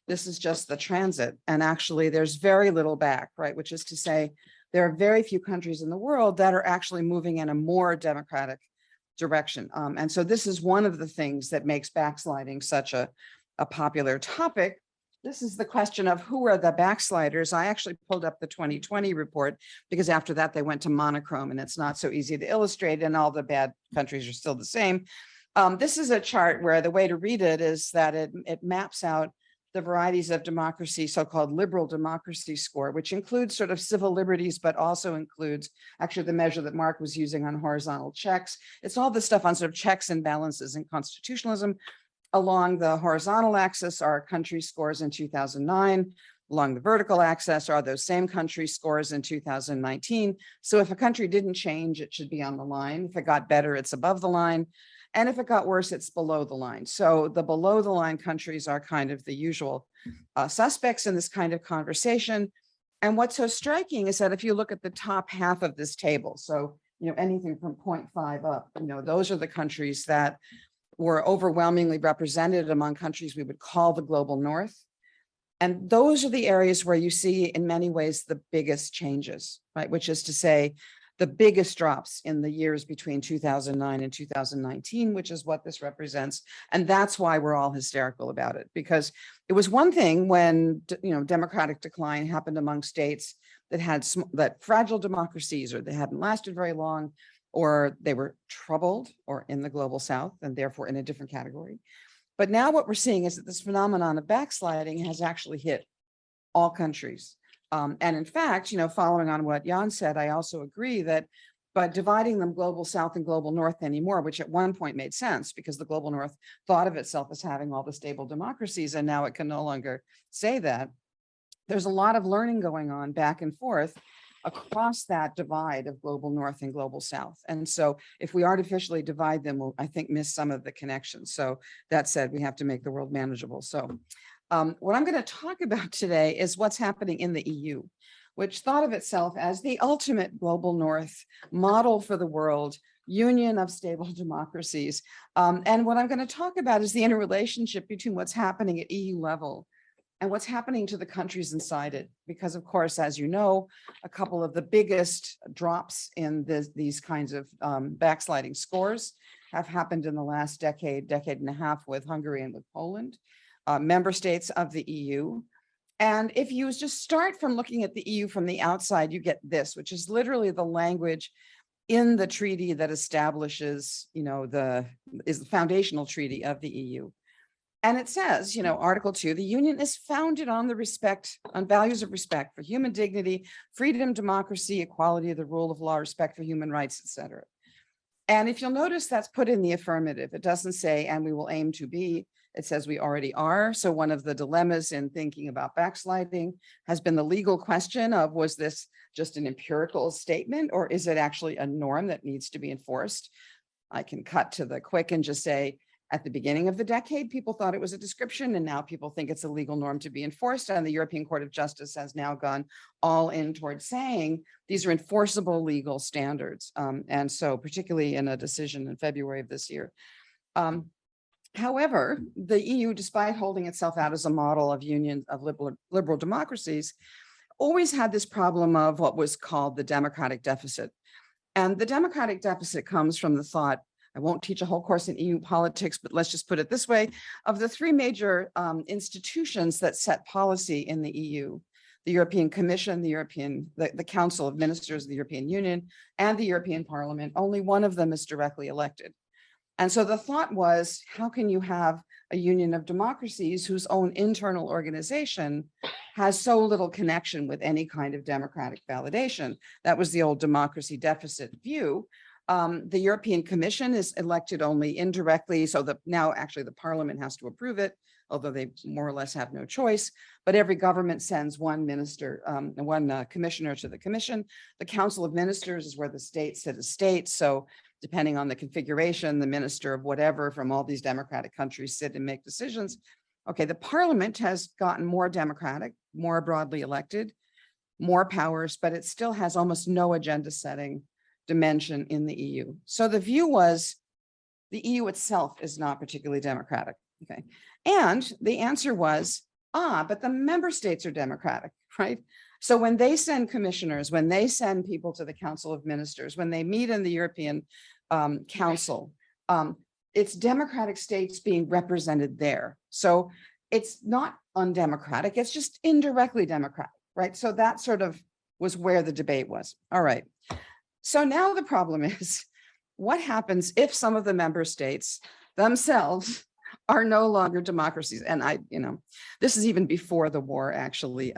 [SPEAKER 5] This is just the transit. And actually there's very little back, right? Which is to say, there are very few countries in the world that are actually moving in a more democratic direction. And so this is one of the things that makes backsliding such a popular topic. This is the question of who are the backsliders. I actually pulled up the 2020 report because after that they went to monochrome and it's not so easy to illustrate and all the bad countries are still the same. This is a chart where the way to read it is that it maps out the varieties of democracy, so-called liberal democracy score, which includes sort of civil liberties, but also includes actually the measure that Mark was using on horizontal checks. It's all the stuff on sort of checks and balances and constitutionalism. Along the horizontal axis are country scores in 2009. Along the vertical axis are those same country scores in 2019. So if a country didn't change, it should be on the line. If it got better, it's above the line. And if it got worse, it's below the line. So the below the line countries are kind of the usual suspects in this kind of conversation. And what's so striking is that if you look at the top half of this table, so anything from 0.5 up, those are the countries that were overwhelmingly represented among countries we would call the global north. And those are the areas where you see in many ways the biggest changes, right? Which is to say, the biggest drops in the years between 2009 and 2019, which is what this represents. And that's why we're all hysterical about it, because it was one thing when, democratic decline happened among states that had that fragile democracies, or they hadn't lasted very long, or they were troubled, or in the global south, and therefore in a different category. But now what we're seeing is that this phenomenon of backsliding has actually hit all countries. And in fact, following on what Jan said, I also agree that by dividing them global south and global north anymore, which at one point made sense because the global north thought of itself as having all the stable democracies, and now it can no longer say that. There's a lot of learning going on back and forth across that divide of global north and global south. And so if we artificially divide them, we'll, I think, miss some of the connections. So that said, we have to make the world manageable. So what I'm going to talk about today is what's happening in the EU, which thought of itself as the ultimate global north model for the world, union of stable democracies. And what I'm going to talk about is the interrelationship between what's happening at EU level and what's happening to the countries inside it. Because of course, as you know, a couple of the biggest drops in these kinds of backsliding scores have happened in the last decade and a half with Hungary and with Poland. Member states of the EU. And if you just start from looking at the EU from the outside, you get this, which is literally the language in the treaty that establishes, is the foundational treaty of the EU. And it says, Article 2, the Union is founded on values of respect for human dignity, freedom, democracy, equality of the rule of law, respect for human rights, etc. And if you'll notice, that's put in the affirmative. It doesn't say, and we will aim to be. It says we already are. So one of the dilemmas in thinking about backsliding has been the legal question of, was this just an empirical statement, or is it actually a norm that needs to be enforced? I can cut to the quick and just say, at the beginning of the decade, people thought it was a description, and now people think it's a legal norm to be enforced. And the European Court of Justice has now gone all in towards saying these are enforceable legal standards. And so particularly in a decision in February of this year. However, the EU, despite holding itself out as a model of union of liberal democracies, always had this problem of what was called the democratic deficit. And the democratic deficit comes from the thought, I won't teach a whole course in EU politics, but let's just put it this way, of the three major institutions that set policy in the EU, the European Commission, the Council of Ministers of the European Union, and the European Parliament. Only one of them is directly elected. And so the thought was, how can you have a union of democracies whose own internal organization has so little connection with any kind of democratic validation? That was the old democracy deficit view. The European Commission is elected only indirectly, so now actually the Parliament has to approve it, although they more or less have no choice. But every government sends one minister, one commissioner to the Commission. The Council of Ministers is where the states sit as states. So depending on the configuration, the minister of whatever from all these democratic countries sit and make decisions. Okay, the Parliament has gotten more democratic, more broadly elected, more powers, but it still has almost no agenda setting dimension in the EU. So the view was the EU itself is not particularly democratic. Okay, and the answer was, but the member states are democratic, right? So when they send commissioners, when they send people to the Council of Ministers, when they meet in the European Council, it's democratic states being represented there. So it's not undemocratic, it's just indirectly democratic, right? So that sort of was where the debate was. All right. So now the problem is, what happens if some of the member states themselves are no longer democracies. And this is even before the war, actually.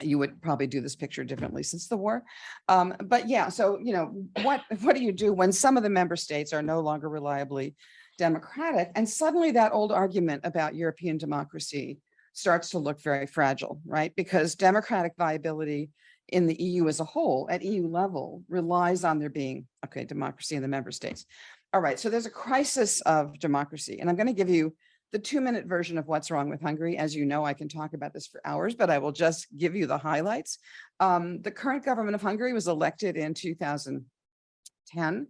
[SPEAKER 5] You would probably do this picture differently since the war. But yeah, so, what do you do when some of the member states are no longer reliably democratic? And suddenly that old argument about European democracy starts to look very fragile, right? Because democratic viability in the EU as a whole, at EU level, relies on there being, democracy in the member states. All right, so there's a crisis of democracy. And I'm going to give you the 2-minute version of what's wrong with Hungary. As you know, I can talk about this for hours, but I will just give you the highlights. The current government of Hungary was elected in 2010.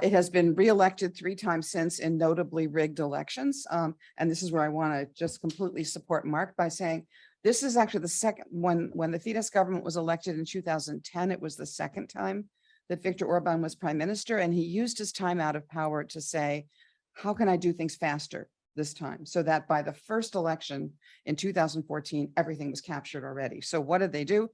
[SPEAKER 5] It has been reelected 3 times since in notably rigged elections. And this is where I want to just completely support Mark by saying, this is actually the second, when the Fidesz government was elected in 2010, it was the second time that Viktor Orban was prime minister. And he used his time out of power to say, how can I do things faster this time? So that by the first election in 2014, everything was captured already. So what did they do?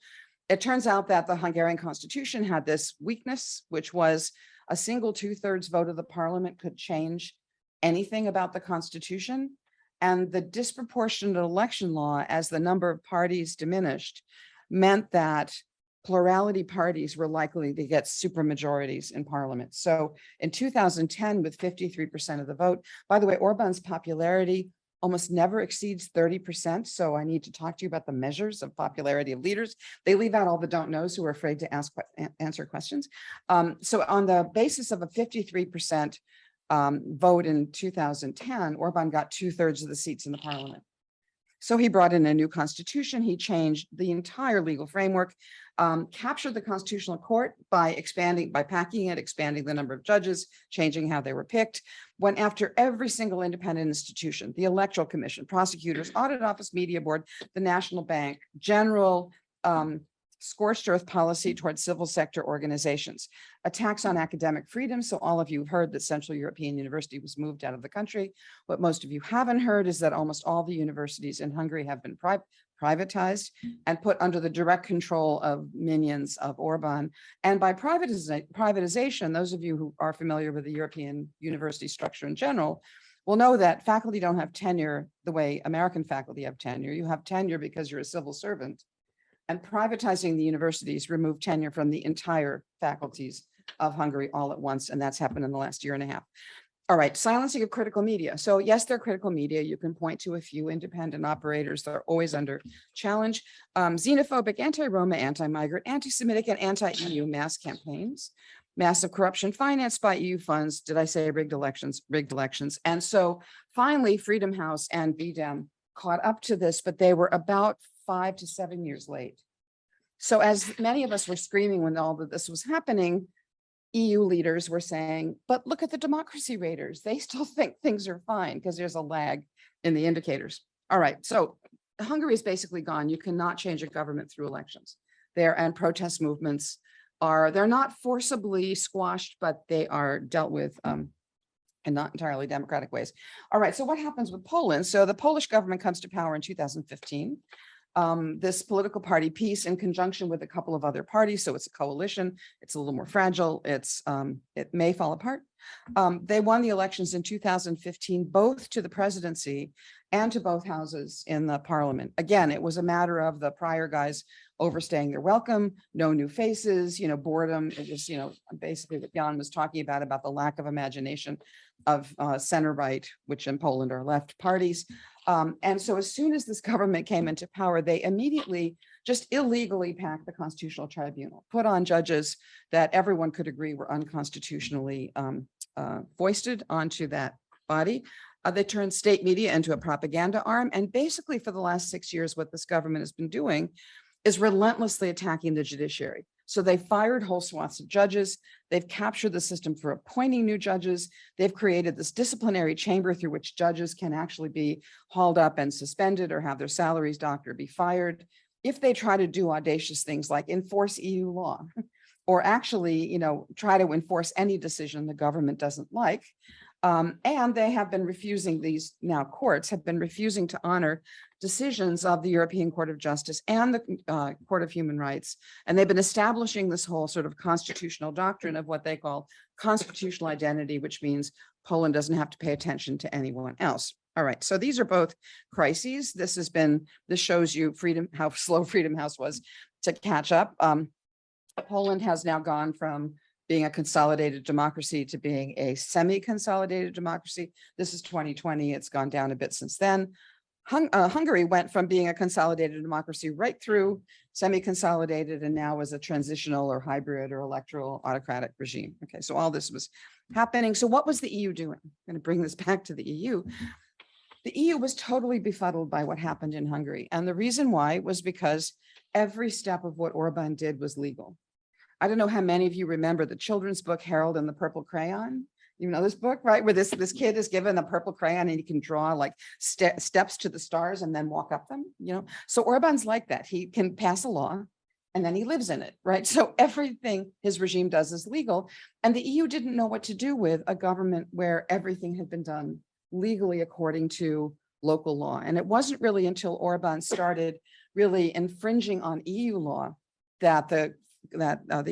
[SPEAKER 5] It turns out that the Hungarian constitution had this weakness, which was a single 2/3 vote of the parliament could change anything about the constitution. And the disproportionate election law, as the number of parties diminished, meant that plurality parties were likely to get supermajorities in parliament. So in 2010, with 53% of the vote, by the way, Orban's popularity almost never exceeds 30%. So I need to talk to you about the measures of popularity of leaders. They leave out all the don't knows who are afraid to answer questions. So on the basis of a 53% vote in 2010, Orban got 2/3 of the seats in the parliament. So he brought in a new constitution. He changed the entire legal framework, captured the constitutional court by packing it, expanding the number of judges, changing how they were picked, went after every single independent institution, the electoral commission, prosecutors, audit office, media board, the national bank, general scorched earth policy towards civil sector organizations, attacks on academic freedom. So all of you have heard that Central European University was moved out of the country. What most of you haven't heard is that almost all the universities in Hungary have been privatized and put under the direct control of minions of Orban. And by privatization, those of you who are familiar with the European university structure in general will know that faculty don't have tenure the way American faculty have tenure. You have tenure because you're a civil servant. And privatizing the universities removed tenure from the entire faculties of Hungary all at once. And that's happened in the last 1.5 years. All right, silencing of critical media. So yes, they're critical media. You can point to a few independent operators that are always under challenge. Xenophobic, anti-Roma, anti-migrant, anti-Semitic, and anti-EU mass campaigns. Massive corruption financed by EU funds. Did I say rigged elections? Rigged elections. And so finally, Freedom House and VDEM caught up to this, but they were about 5 to 7 years late. So as many of us were screaming when all of this was happening, EU leaders were saying, but look at the democracy raters. They still think things are fine because there's a lag in the indicators. All right, so Hungary is basically gone. You cannot change a government through elections. And protest movements they're not forcibly squashed, but they are dealt with in not entirely democratic ways. All right, so what happens with Poland? So the Polish government comes to power in 2015. This political party PiS in conjunction with a couple of other parties. So it's a coalition. It's a little more fragile. It may fall apart. They won the elections in 2015, both to the presidency and to both houses in the parliament. Again, it was a matter of the prior guys overstaying their welcome, no new faces, boredom. It was, basically what Jan was talking about the lack of imagination of center right, which in Poland are left parties. And so as soon as this government came into power, they immediately just illegally packed the Constitutional Tribunal, put on judges that everyone could agree were unconstitutionally foisted onto that body. They turned state media into a propaganda arm. And basically for the last 6 years, what this government has been doing is relentlessly attacking the judiciary. So they fired whole swaths of judges. They've captured the system for appointing new judges. They've created this disciplinary chamber through which judges can actually be hauled up and suspended or have their salaries docked or be fired if they try to do audacious things like enforce EU law or actually, try to enforce any decision the government doesn't like. And they have been refusing, these now courts have been refusing to honor decisions of the European Court of Justice and the Court of Human Rights. And they've been establishing this whole sort of constitutional doctrine of what they call constitutional identity, which means Poland doesn't have to pay attention to anyone else. All right, so these are both crises. This shows you freedom, how slow Freedom House was to catch up. Poland has now gone from being a consolidated democracy to being a semi-consolidated democracy. This is 2020. It's gone down a bit since then. Hungary went from being a consolidated democracy right through semi-consolidated and now is a transitional or hybrid or electoral autocratic regime. Okay, so all this was happening. So what was the EU doing? I'm going to bring this back to the EU. The EU was totally befuddled by what happened in Hungary. And the reason why was because every step of what Orban did was legal. I don't know how many of you remember the children's book, Harold and the Purple Crayon. You know this book, right? Where this kid is given a purple crayon and he can draw like steps to the stars and then walk up them, you know? So Orban's like that. He can pass a law and then he lives in it, right? So everything his regime does is legal. And the EU didn't know what to do with a government where everything had been done legally according to local law. And it wasn't really until Orban started really infringing on EU law that the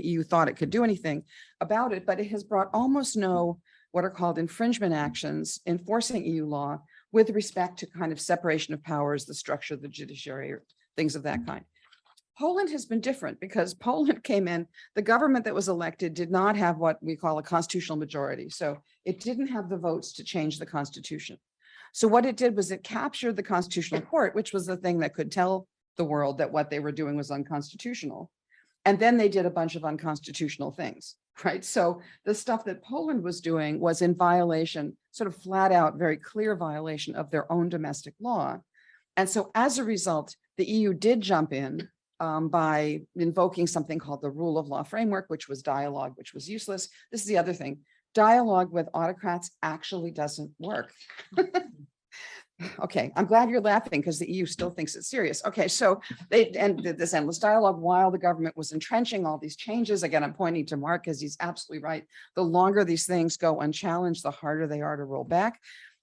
[SPEAKER 5] EU thought it could do anything about it, but it has brought almost no what are called infringement actions enforcing EU law with respect to kind of separation of powers, the structure of the judiciary, or things of that kind. Poland has been different because Poland came in, the government that was elected did not have what we call a constitutional majority. So it didn't have the votes to change the constitution. So what it did was it captured the constitutional court, which was the thing that could tell the world that what they were doing was unconstitutional. And then they did a bunch of unconstitutional things, right? So the stuff that Poland was doing was in violation, sort of flat out, very clear violation of their own domestic law. And so as a result, the EU did jump in by invoking something called the rule of law framework, which was dialogue, which was useless. This is the other thing. Dialogue with autocrats actually doesn't work. Okay, I'm glad you're laughing because the EU still thinks it's serious. Okay, so they ended this endless dialogue while the government was entrenching all these changes. Again, I'm pointing to Mark because he's absolutely right. The longer these things go unchallenged, the harder they are to roll back.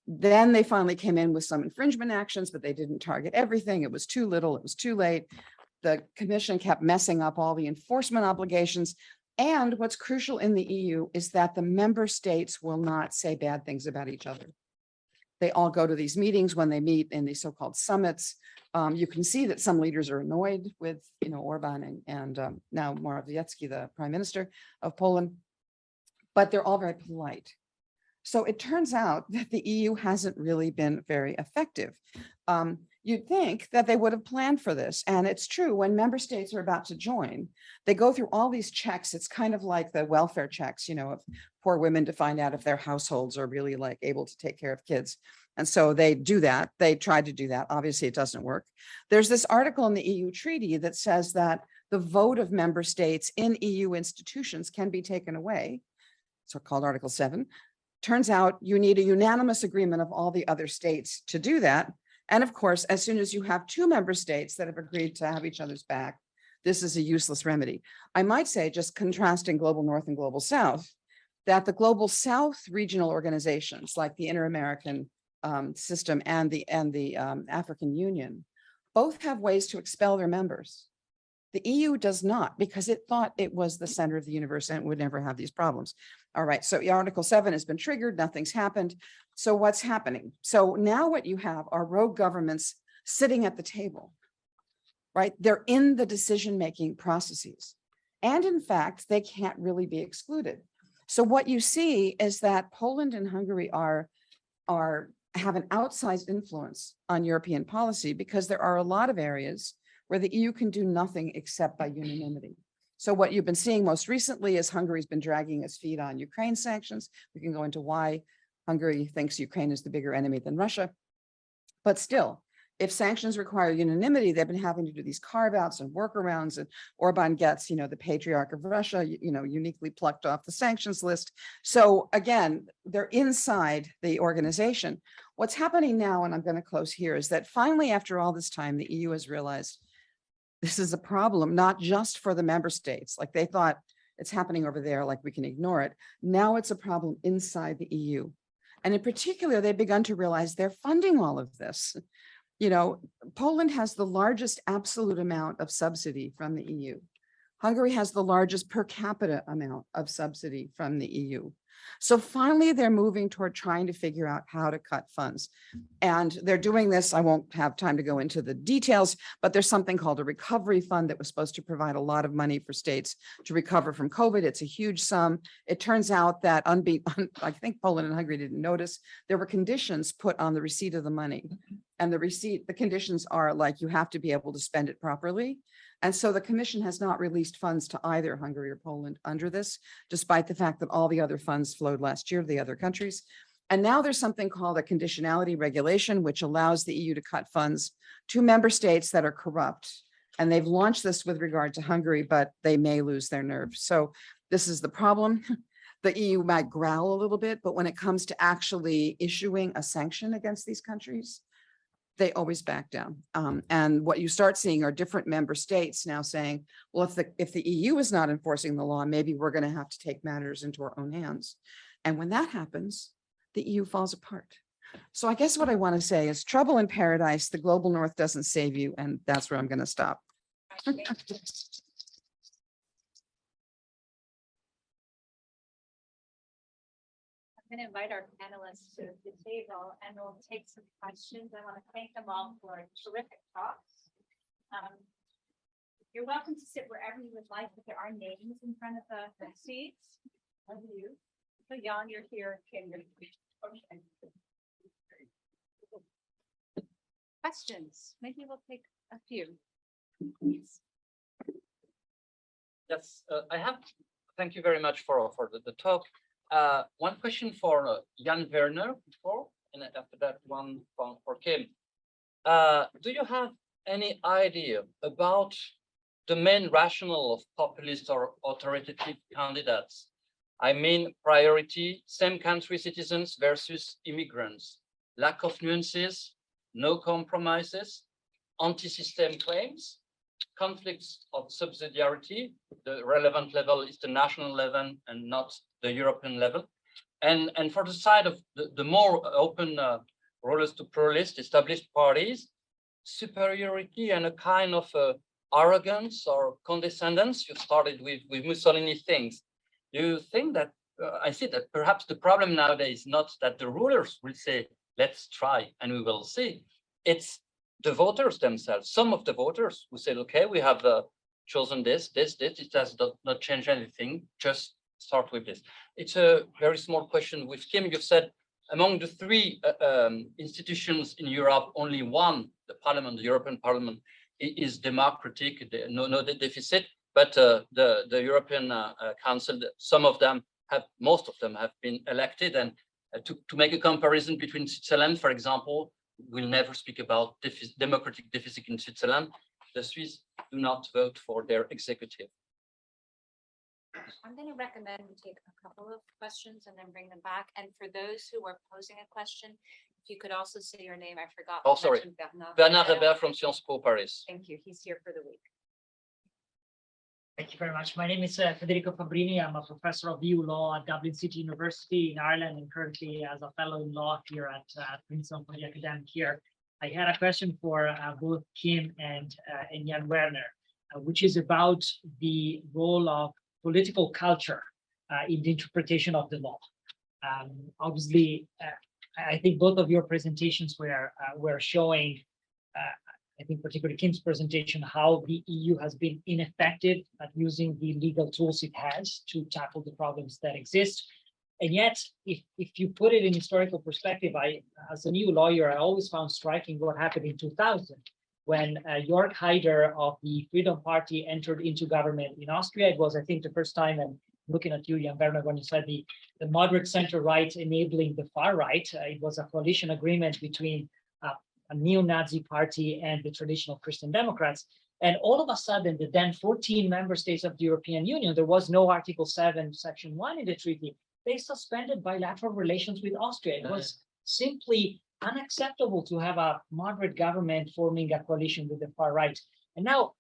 [SPEAKER 5] Then they finally came in with some infringement actions, but they didn't target everything. It was too little, it was too late. The commission kept messing up all the enforcement obligations. And what's crucial in the EU is that the member states will not say bad things about each other. They all go to these meetings when they meet in these so-called summits. You can see that some leaders are annoyed with, Orban and now Morawiecki, the prime minister of Poland, but they're all very polite. So it turns out that the EU hasn't really been very effective. You'd think that they would have planned for this. And it's true, when member states are about to join, they go through all these checks. It's kind of like the welfare checks, of poor women to find out if their households are really like able to take care of kids. And so they do that. They try to do that. Obviously, it doesn't work. There's this article in the EU treaty that says that the vote of member states in EU institutions can be taken away. It's called Article 7. Turns out you need a unanimous agreement of all the other states to do that. And of course, as soon as you have two member states that have agreed to have each other's back, this is a useless remedy. I might say, just contrasting Global North and Global South, that the Global South regional organizations like the Inter-American system and the African Union both have ways to expel their members. The EU does not, because it thought it was the center of the universe and would never have these problems. All right, so Article 7 has been triggered, nothing's happened. So what's happening? So now what you have are rogue governments sitting at the table, right? They're in the decision-making processes. And in fact, they can't really be excluded. So what you see is that Poland and Hungary have an outsized influence on European policy because there are a lot of areas where the EU can do nothing except by unanimity. So what you've been seeing most recently is Hungary's been dragging its feet on Ukraine sanctions. We can go into why Hungary thinks Ukraine is the bigger enemy than Russia. But still, if sanctions require unanimity, they've been having to do these carve-outs and workarounds, and Orban gets, the patriarch of Russia, uniquely plucked off the sanctions list. So again, they're inside the organization. What's happening now, and I'm going to close here, is that finally, after all this time, the EU has realized this is a problem, not just for the member states. Like they thought it's happening over there, like we can ignore it. Now it's a problem inside the EU. And in particular, they've begun to realize they're funding all of this. Poland has the largest absolute amount of subsidy from the EU. Hungary has the largest per capita amount of subsidy from the EU. So finally, they're moving toward trying to figure out how to cut funds. And they're doing this, I won't have time to go into the details, but there's something called a recovery fund that was supposed to provide a lot of money for states to recover from COVID. It's a huge sum. It turns out that I think Poland and Hungary didn't notice, there were conditions put on the receipt of the money. And the conditions are like, you have to be able to spend it properly. And so the commission has not released funds to either Hungary or Poland under this, despite the fact that all the other funds flowed last year to the other countries. And now there's something called a conditionality regulation, which allows the EU to cut funds to member states that are corrupt. And they've launched this with regard to Hungary, but they may lose their nerve. So this is the problem. The EU might growl a little bit, but when it comes to actually issuing a sanction against these countries, they always back down. And what you start seeing are different member states now saying, well, if the EU is not enforcing the law, maybe we're going to have to take matters into our own hands. And when that happens, the EU falls apart. So I guess what I want to say is trouble in paradise, the global north doesn't save you. And that's where I'm going to stop.
[SPEAKER 1] I'm going to invite our panelists to the table and we'll take some questions. I want to thank them all for terrific talks. You're welcome to sit wherever you would like, but there are names in front of the seats of you. So Jan, you're here. Kim, you're here. Okay. Questions? Maybe we'll take a few. Please.
[SPEAKER 6] Yes, thank you very much for the talk. One question for Jan-Werner before, and after that one for Kim. Do you have any idea about the main rationale of populist or authoritative candidates? I mean, priority, same country citizens versus immigrants, lack of nuances, no compromises, anti-system claims, conflicts of subsidiarity. The relevant level is the national level and not the European level. And for the side of the more open rulers to pluralist established parties, superiority and a kind of arrogance or condescendence. You started with Mussolini things. You think that, I see that perhaps the problem nowadays is not that the rulers will say, let's try and we will see. It's the voters themselves. Some of the voters who said, okay, we have chosen this, it does not change anything, just start with this. It's a very small question with Kim. You've said among the three institutions in Europe, only one, the Parliament, the European Parliament, is democratic, no deficit, but the European Council, most of them have been elected. And to make a comparison between Switzerland, for example, we'll never speak about democratic deficit in Switzerland. The Swiss do not vote for their executive.
[SPEAKER 1] I'm going to recommend we take a couple of questions and then bring them back. And for those who are posing a question, if you could also say your name, I forgot.
[SPEAKER 6] Oh, sorry. Bernard Hebert from Sciences Po Paris.
[SPEAKER 1] Thank you. He's here for the week.
[SPEAKER 7] Thank you very much. My name is Federico Fabrini. I'm a professor of EU law at Dublin City University in Ireland and currently as a fellow in law here at Princeton for the academic year. I had a question for both Kim and Jan-Werner, which is about the role of political culture in the interpretation of the law. Obviously, I think both of your presentations were showing, I think particularly Kim's presentation, how the EU has been ineffective at using the legal tools it has to tackle the problems that exist. And yet, if you put it in historical perspective, as a new lawyer, I always found striking what happened in 2000, when Jörg Haider of the Freedom Party entered into government in Austria. It was, I think, the first time, and looking at you, Jan-Werner, when you said the moderate center-right enabling the far right, it was a coalition agreement between a neo-Nazi party and the traditional Christian Democrats. And all of a sudden, the then 14 member states of the European Union, there was no Article 7, Section 1 in the treaty. They suspended bilateral relations with Austria. It was simply unacceptable to have a moderate government forming a coalition with the far right. And now,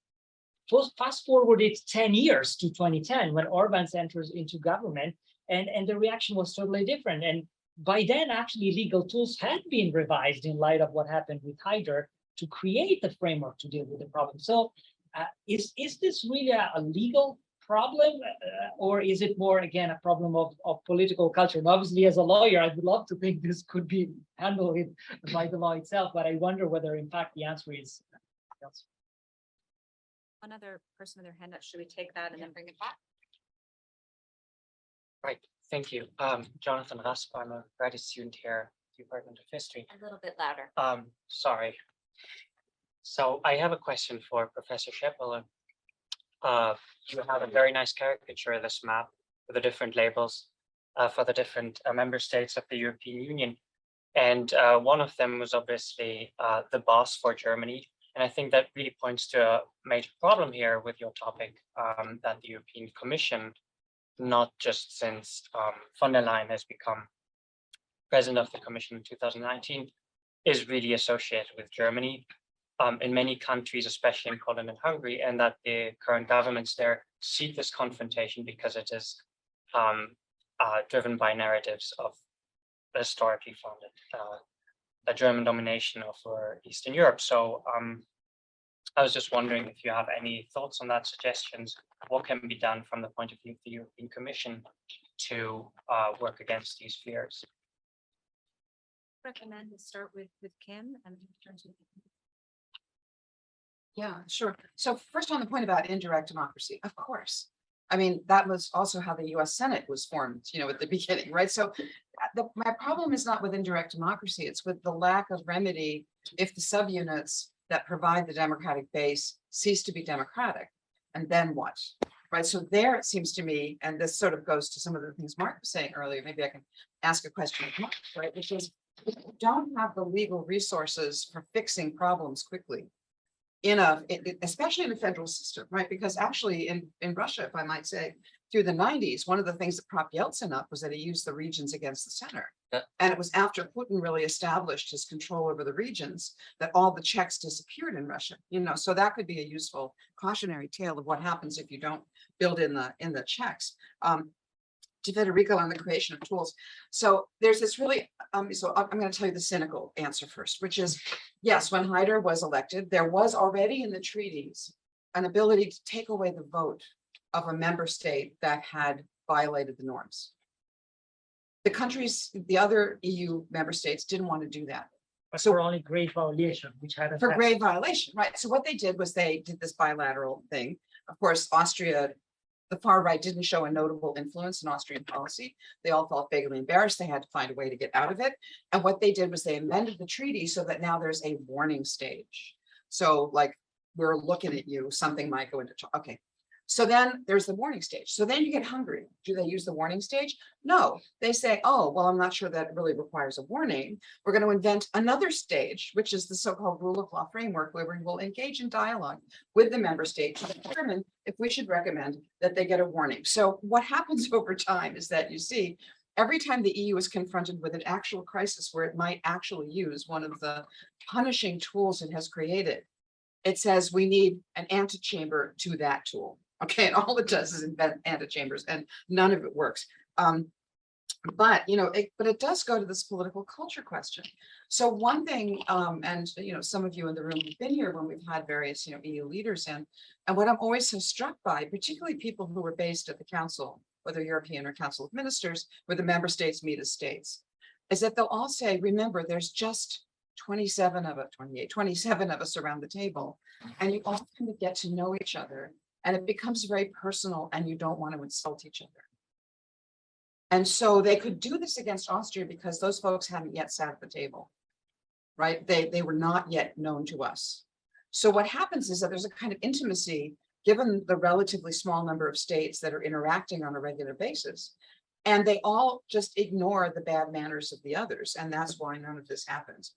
[SPEAKER 7] fast forward it 10 years to 2010, when Orban enters into government, and the reaction was totally different. And by then, actually, legal tools had been revised in light of what happened with Haider to create the framework to deal with the problem. So is this really a legal problem, or is it more, again, a problem of political culture? And obviously, as a lawyer, I would love to think this could be handled by the law itself, but I wonder whether, in fact, the answer is else.
[SPEAKER 1] One other person with their hand up. Should we take that and then bring it back?
[SPEAKER 8] Right, thank you. Jonathan Rasp, I'm a graduate student here, Department of History.
[SPEAKER 1] A little bit louder.
[SPEAKER 8] Sorry. So I have a question for Professor Scheppele. You have a very nice caricature of this map with the different labels for the different member states of the European Union. And one of them was obviously the boss for Germany. And I think that really points to a major problem here with your topic, that the European Commission, not just since von der Leyen has become president of the Commission in 2019, is really associated with Germany in many countries, especially in Poland and Hungary, and that the current governments there see this confrontation because it is driven by narratives of historically founded a German domination over Eastern Europe. So I was just wondering if you have any thoughts on that, suggestions, what can be done from the point of view of the European Commission to work against these fears?
[SPEAKER 1] Recommend to start with Kim and turn to.
[SPEAKER 5] Yeah, sure. So first on the point about indirect democracy, of course. I mean, that was also how the US Senate was formed, at the beginning, right? So my problem is not with indirect democracy, it's with the lack of remedy if the subunits that provide the democratic base cease to be democratic. And then what? Right. So there it seems to me, and this sort of goes to some of the things Mark was saying earlier, maybe I can ask a question of Mark, right? Which is, if you don't have the legal resources for fixing problems quickly, especially in a federal system, right? Because actually in Russia, if I might say, through the 90s, one of the things that propped Yeltsin up was that he used the regions against the center.
[SPEAKER 8] Yeah.
[SPEAKER 5] And it was after Putin really established his control over the regions that all the checks disappeared in Russia. So that could be a useful cautionary tale of what happens if you don't build in the checks. To Federico on the creation of tools. So there's this really, so I'm going to tell you the cynical answer first, which is, yes, when Haider was elected, there was already in the treaties an ability to take away the vote of a member state that had violated the norms. The countries, the other EU member states didn't want to do that.
[SPEAKER 7] But
[SPEAKER 5] So-
[SPEAKER 7] for only grave violation, which had
[SPEAKER 5] For
[SPEAKER 7] effect.
[SPEAKER 5] grave violation, right? So what they did was they did this bilateral thing. Of course, Austria, the far right didn't show a notable influence in Austrian policy. They all felt vaguely embarrassed. They had to find a way to get out of it. And what they did was they amended the treaty so that now there's a warning stage. So like, we're looking at you, something might go into, okay. So then there's the warning stage. So then you get Hungary. Do they use the warning stage? No, they say, oh, well, I'm not sure that really requires a warning. We're going to invent another stage, which is the so-called rule of law framework, where we will engage in dialogue with the member state to determine if we should recommend that they get a warning. So what happens over time is that you see, every time the EU is confronted with an actual crisis where it might actually use one of the punishing tools it has created, it says we need an antechamber to that tool. Okay, and all it does is invent antechambers, and none of it works. But it does go to this political culture question. So one thing, and some of you in the room have been here when we've had various EU leaders in, and what I'm always so struck by, particularly people who were based at the Council, whether European or Council of Ministers, where the member states meet as states, is that they'll all say, remember, there's just 27 of us around the table, and you all kind of get to know each other. And it becomes very personal, and you don't want to insult each other. And so they could do this against Austria because those folks hadn't yet sat at the table, right? They were not yet known to us. So what happens is that there's a kind of intimacy, given the relatively small number of states that are interacting on a regular basis, and they all just ignore the bad manners of the others. And that's why none of this happens.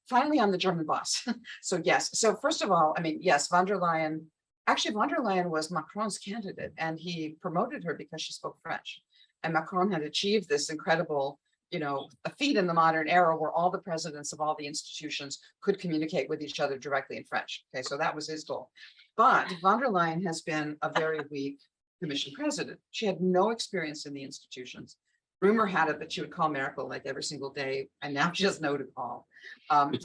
[SPEAKER 5] Finally, on the German boss. So yes, so first of all, I mean, yes, von der Leyen. Actually, von der Leyen was Macron's candidate, and he promoted her because she spoke French. And Macron had achieved this incredible, a feat in the modern era where all the presidents of all the institutions could communicate with each other directly in French. Okay, so that was his goal. But von der Leyen has been a very weak commission president. She had no experience in the institutions. Rumor had it that she would call Merkel like every single day, and now she doesn't know to call.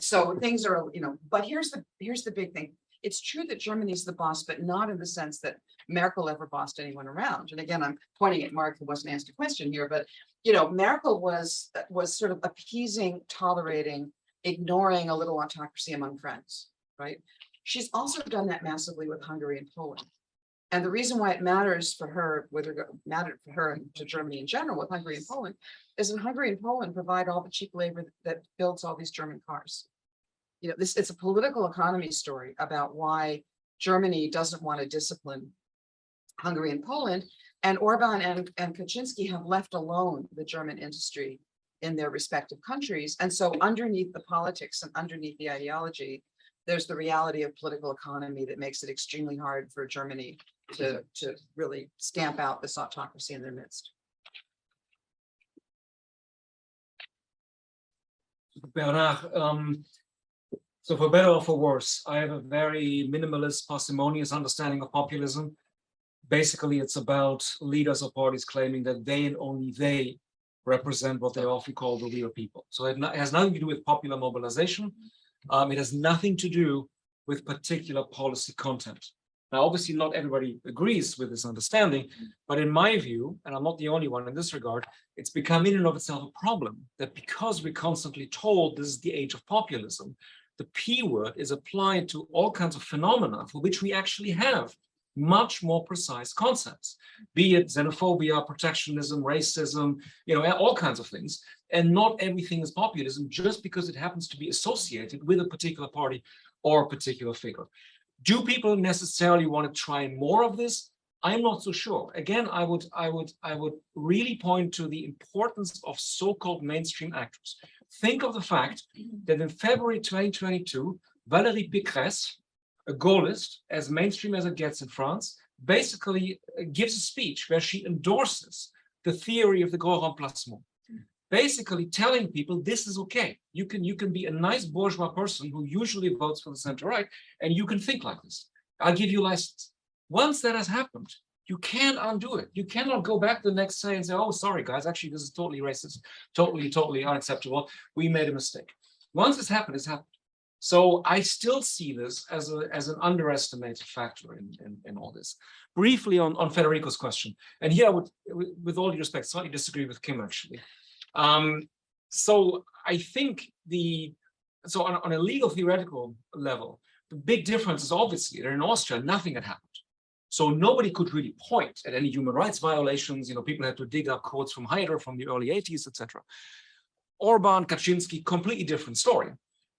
[SPEAKER 5] So things are, but here's the big thing. it's true that Germany's the boss, but not in the sense that Merkel ever bossed anyone around. And again, I'm pointing at Mark, who wasn't asked a question here, but Merkel was sort of appeasing, tolerating, ignoring a little autocracy among friends, right? She's also done that massively with Hungary and Poland. And the reason why it matters for her, mattered for her and to Germany in general with Hungary and Poland, is that Hungary and Poland provide all the cheap labor that builds all these German cars. It's a political economy story about why Germany doesn't want to discipline Hungary and Poland, and Orban and Kaczynski have left alone the German industry in their respective countries. And so underneath the politics and underneath the ideology, there's the reality of political economy that makes it extremely hard for Germany to really stamp out this autocracy in their midst.
[SPEAKER 3] Bernard, so for better or for worse, I have a very minimalist, parsimonious understanding of populism. Basically, it's about leaders of parties claiming that they and only they represent what they often call the real people. So it has nothing to do with popular mobilization. It has nothing to do with particular policy content. Now, obviously, not everybody agrees with this understanding, but in my view, and I'm not the only one in this regard, it's become in and of itself a problem that because we're constantly told this is the age of populism, the P word is applied to all kinds of phenomena for which we actually have much more precise concepts, be it xenophobia, protectionism, racism, all kinds of things. And not everything is populism just because it happens to be associated with a particular party or a particular figure. Do people necessarily want to try more of this? I'm not so sure. Again, I would really point to the importance of so-called mainstream actors. Think of the fact that in February 2022, Valérie Pécresse, a Gaullist, as mainstream as it gets in France, basically gives a speech where she endorses the theory of the grand remplacement, basically telling people this is okay. You can be a nice bourgeois person who usually votes for the center-right, and you can think like this. I'll give you license. Once that has happened, you can't undo it. You cannot go back the next day and say, oh, sorry, guys, actually, this is totally racist, totally unacceptable. We made a mistake. Once it's happened, it's happened. So I still see this as an underestimated factor in all this. Briefly on Federico's question, and here I would, with all due respect, slightly disagree with Kim, actually. So I think on a legal theoretical level, the big difference is obviously that in Austria, nothing had happened. So nobody could really point at any human rights violations. People had to dig up quotes from Haider from the early 80s, etc. Orban, Kaczynski, completely different story.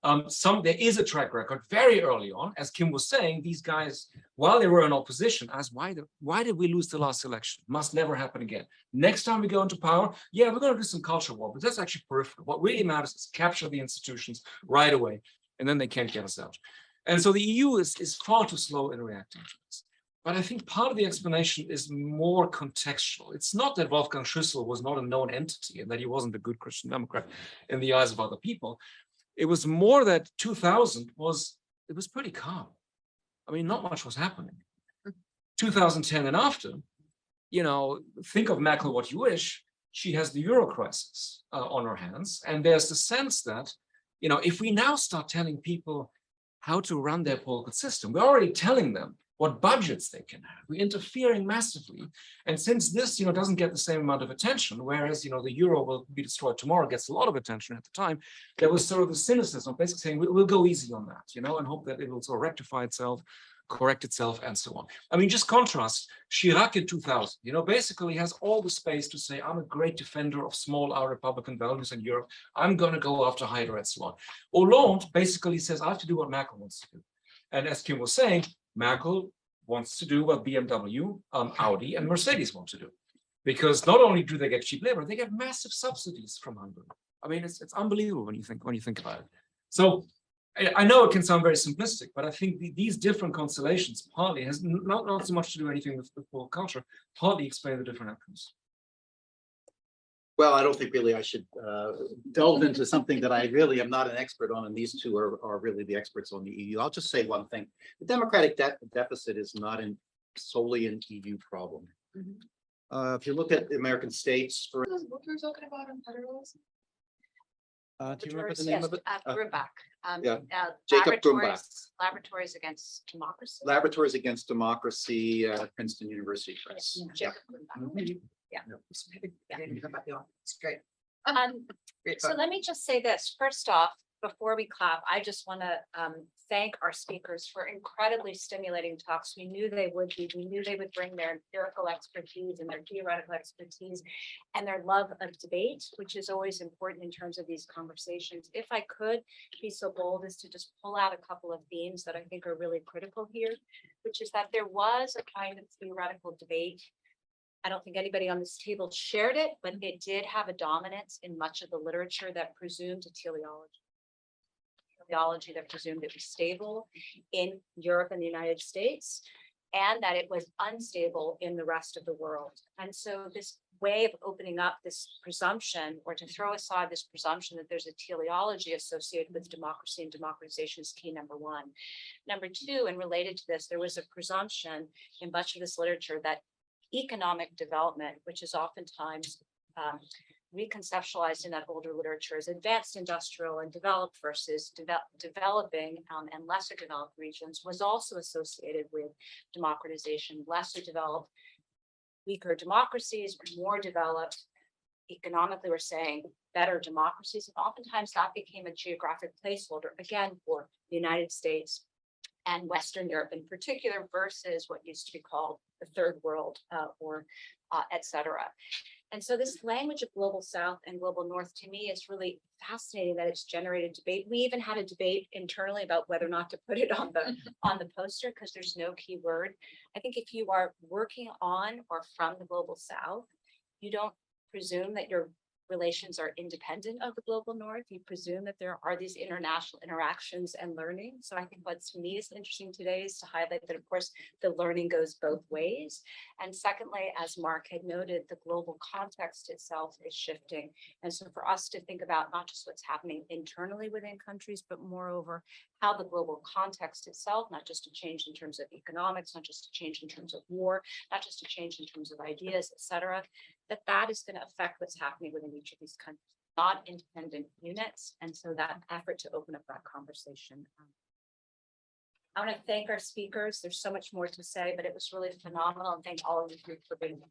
[SPEAKER 3] There is a track record very early on, as Kim was saying, these guys, while they were in opposition, asked, why did we lose the last election? Must never happen again. Next time we go into power, yeah, we're going to do some culture war, but that's actually peripheral. What really matters is capture the institutions right away, and then they can't get us out. And so the EU is far too slow in reacting to this. But I think part of the explanation is more contextual. It's not that Wolfgang Schüssel was not a known entity and that he wasn't a good Christian Democrat in the eyes of other people. It was more that 2000 was pretty calm. I mean, not much was happening. 2010 and after, think of Merkel what you wish, she has the Euro crisis on her hands. And there's the sense that, if we now start telling people how to run their political system, we're already telling them what budgets they can have. We're interfering massively. And since this, doesn't get the same amount of attention, whereas, the euro will be destroyed tomorrow, gets a lot of attention at the time, there was sort of the cynicism, basically saying, we'll go easy on that, and hope that it will sort of rectify itself, correct itself, and so on. I mean, just contrast, Chirac in 2000, basically has all the space to say, I'm a great defender of small R Republican values in Europe. I'm going to go after Haider and so on. Hollande basically says, I have to do what Merkel wants to do. And as Kim was saying, Merkel wants to do what BMW, Audi, and Mercedes want to do. Because not only do they get cheap labor, they get massive subsidies from Hungary. I mean, it's unbelievable when you think about it. So I know it can sound very simplistic, but I think these different constellations partly has not so much to do anything with political culture, partly explain the different outcomes.
[SPEAKER 2] Well, I don't think really I should delve into something that I really am not an expert on, and these two are really the experts on the EU. I'll just say one thing. The democratic deficit is not solely an EU problem. If you look at the American states,
[SPEAKER 9] What you're talking about in federalism?
[SPEAKER 2] Do you remember the name of it?
[SPEAKER 1] Grumbach.
[SPEAKER 2] yeah. Jacob Grumbach.
[SPEAKER 1] Laboratories Against Democracy.
[SPEAKER 2] Laboratories Against Democracy, Princeton University Press.
[SPEAKER 1] Yeah,
[SPEAKER 2] Yeah.
[SPEAKER 1] Jacob Grumbach. Yeah.
[SPEAKER 5] It's great. Great
[SPEAKER 1] So
[SPEAKER 5] book.
[SPEAKER 1] let me just say this, first off, before we clap, I just want to thank our speakers for incredibly stimulating talks. We knew they would be. We knew they would bring their empirical expertise and their theoretical expertise and their love of debate, which is always important in terms of these conversations. If I could be so bold as to just pull out a couple of themes that I think are really critical here, which is that there was a kind of theoretical debate. I don't think anybody on this table shared it, but it did have a dominance in much of the literature that presumed a teleology that presumed it was stable in Europe and the United States, and that it was unstable in the rest of the world. And so this way of opening up this presumption, or to throw aside this presumption that there's a teleology associated with democracy and democratization, is key, number one. Number two, and related to this, there was a presumption in much of this literature that economic development, which is oftentimes reconceptualized in that older literature as advanced industrial and developed versus developing and lesser developed regions, was also associated with democratization. Lesser developed, weaker democracies, more developed economically, we're saying better democracies. And oftentimes that became a geographic placeholder, again, for the United States and Western Europe in particular, versus what used to be called the third world, et cetera. And so this language of global South and global North, to me, is really fascinating that it's generated debate. We even had a debate internally about whether or not to put it on the poster, because there's no key word. I think if you are working on or from the global South, you don't presume that your relations are independent of the global North. You presume that there are these international interactions and learning. So I think what's to me is interesting today is to highlight that, of course, the learning goes both ways. And secondly, as Mark had noted, the global context itself is shifting. And so for us to think about not just what's happening internally within countries, but moreover, how the global context itself, not just a change in terms of economics, not just a change in terms of war, not just a change in terms of ideas, et cetera, that is going to affect what's happening within each of these countries, not independent units. And so that effort to open up that conversation. I want to thank our speakers. There's so much more to say, but it was really phenomenal. And thank all of you for being here.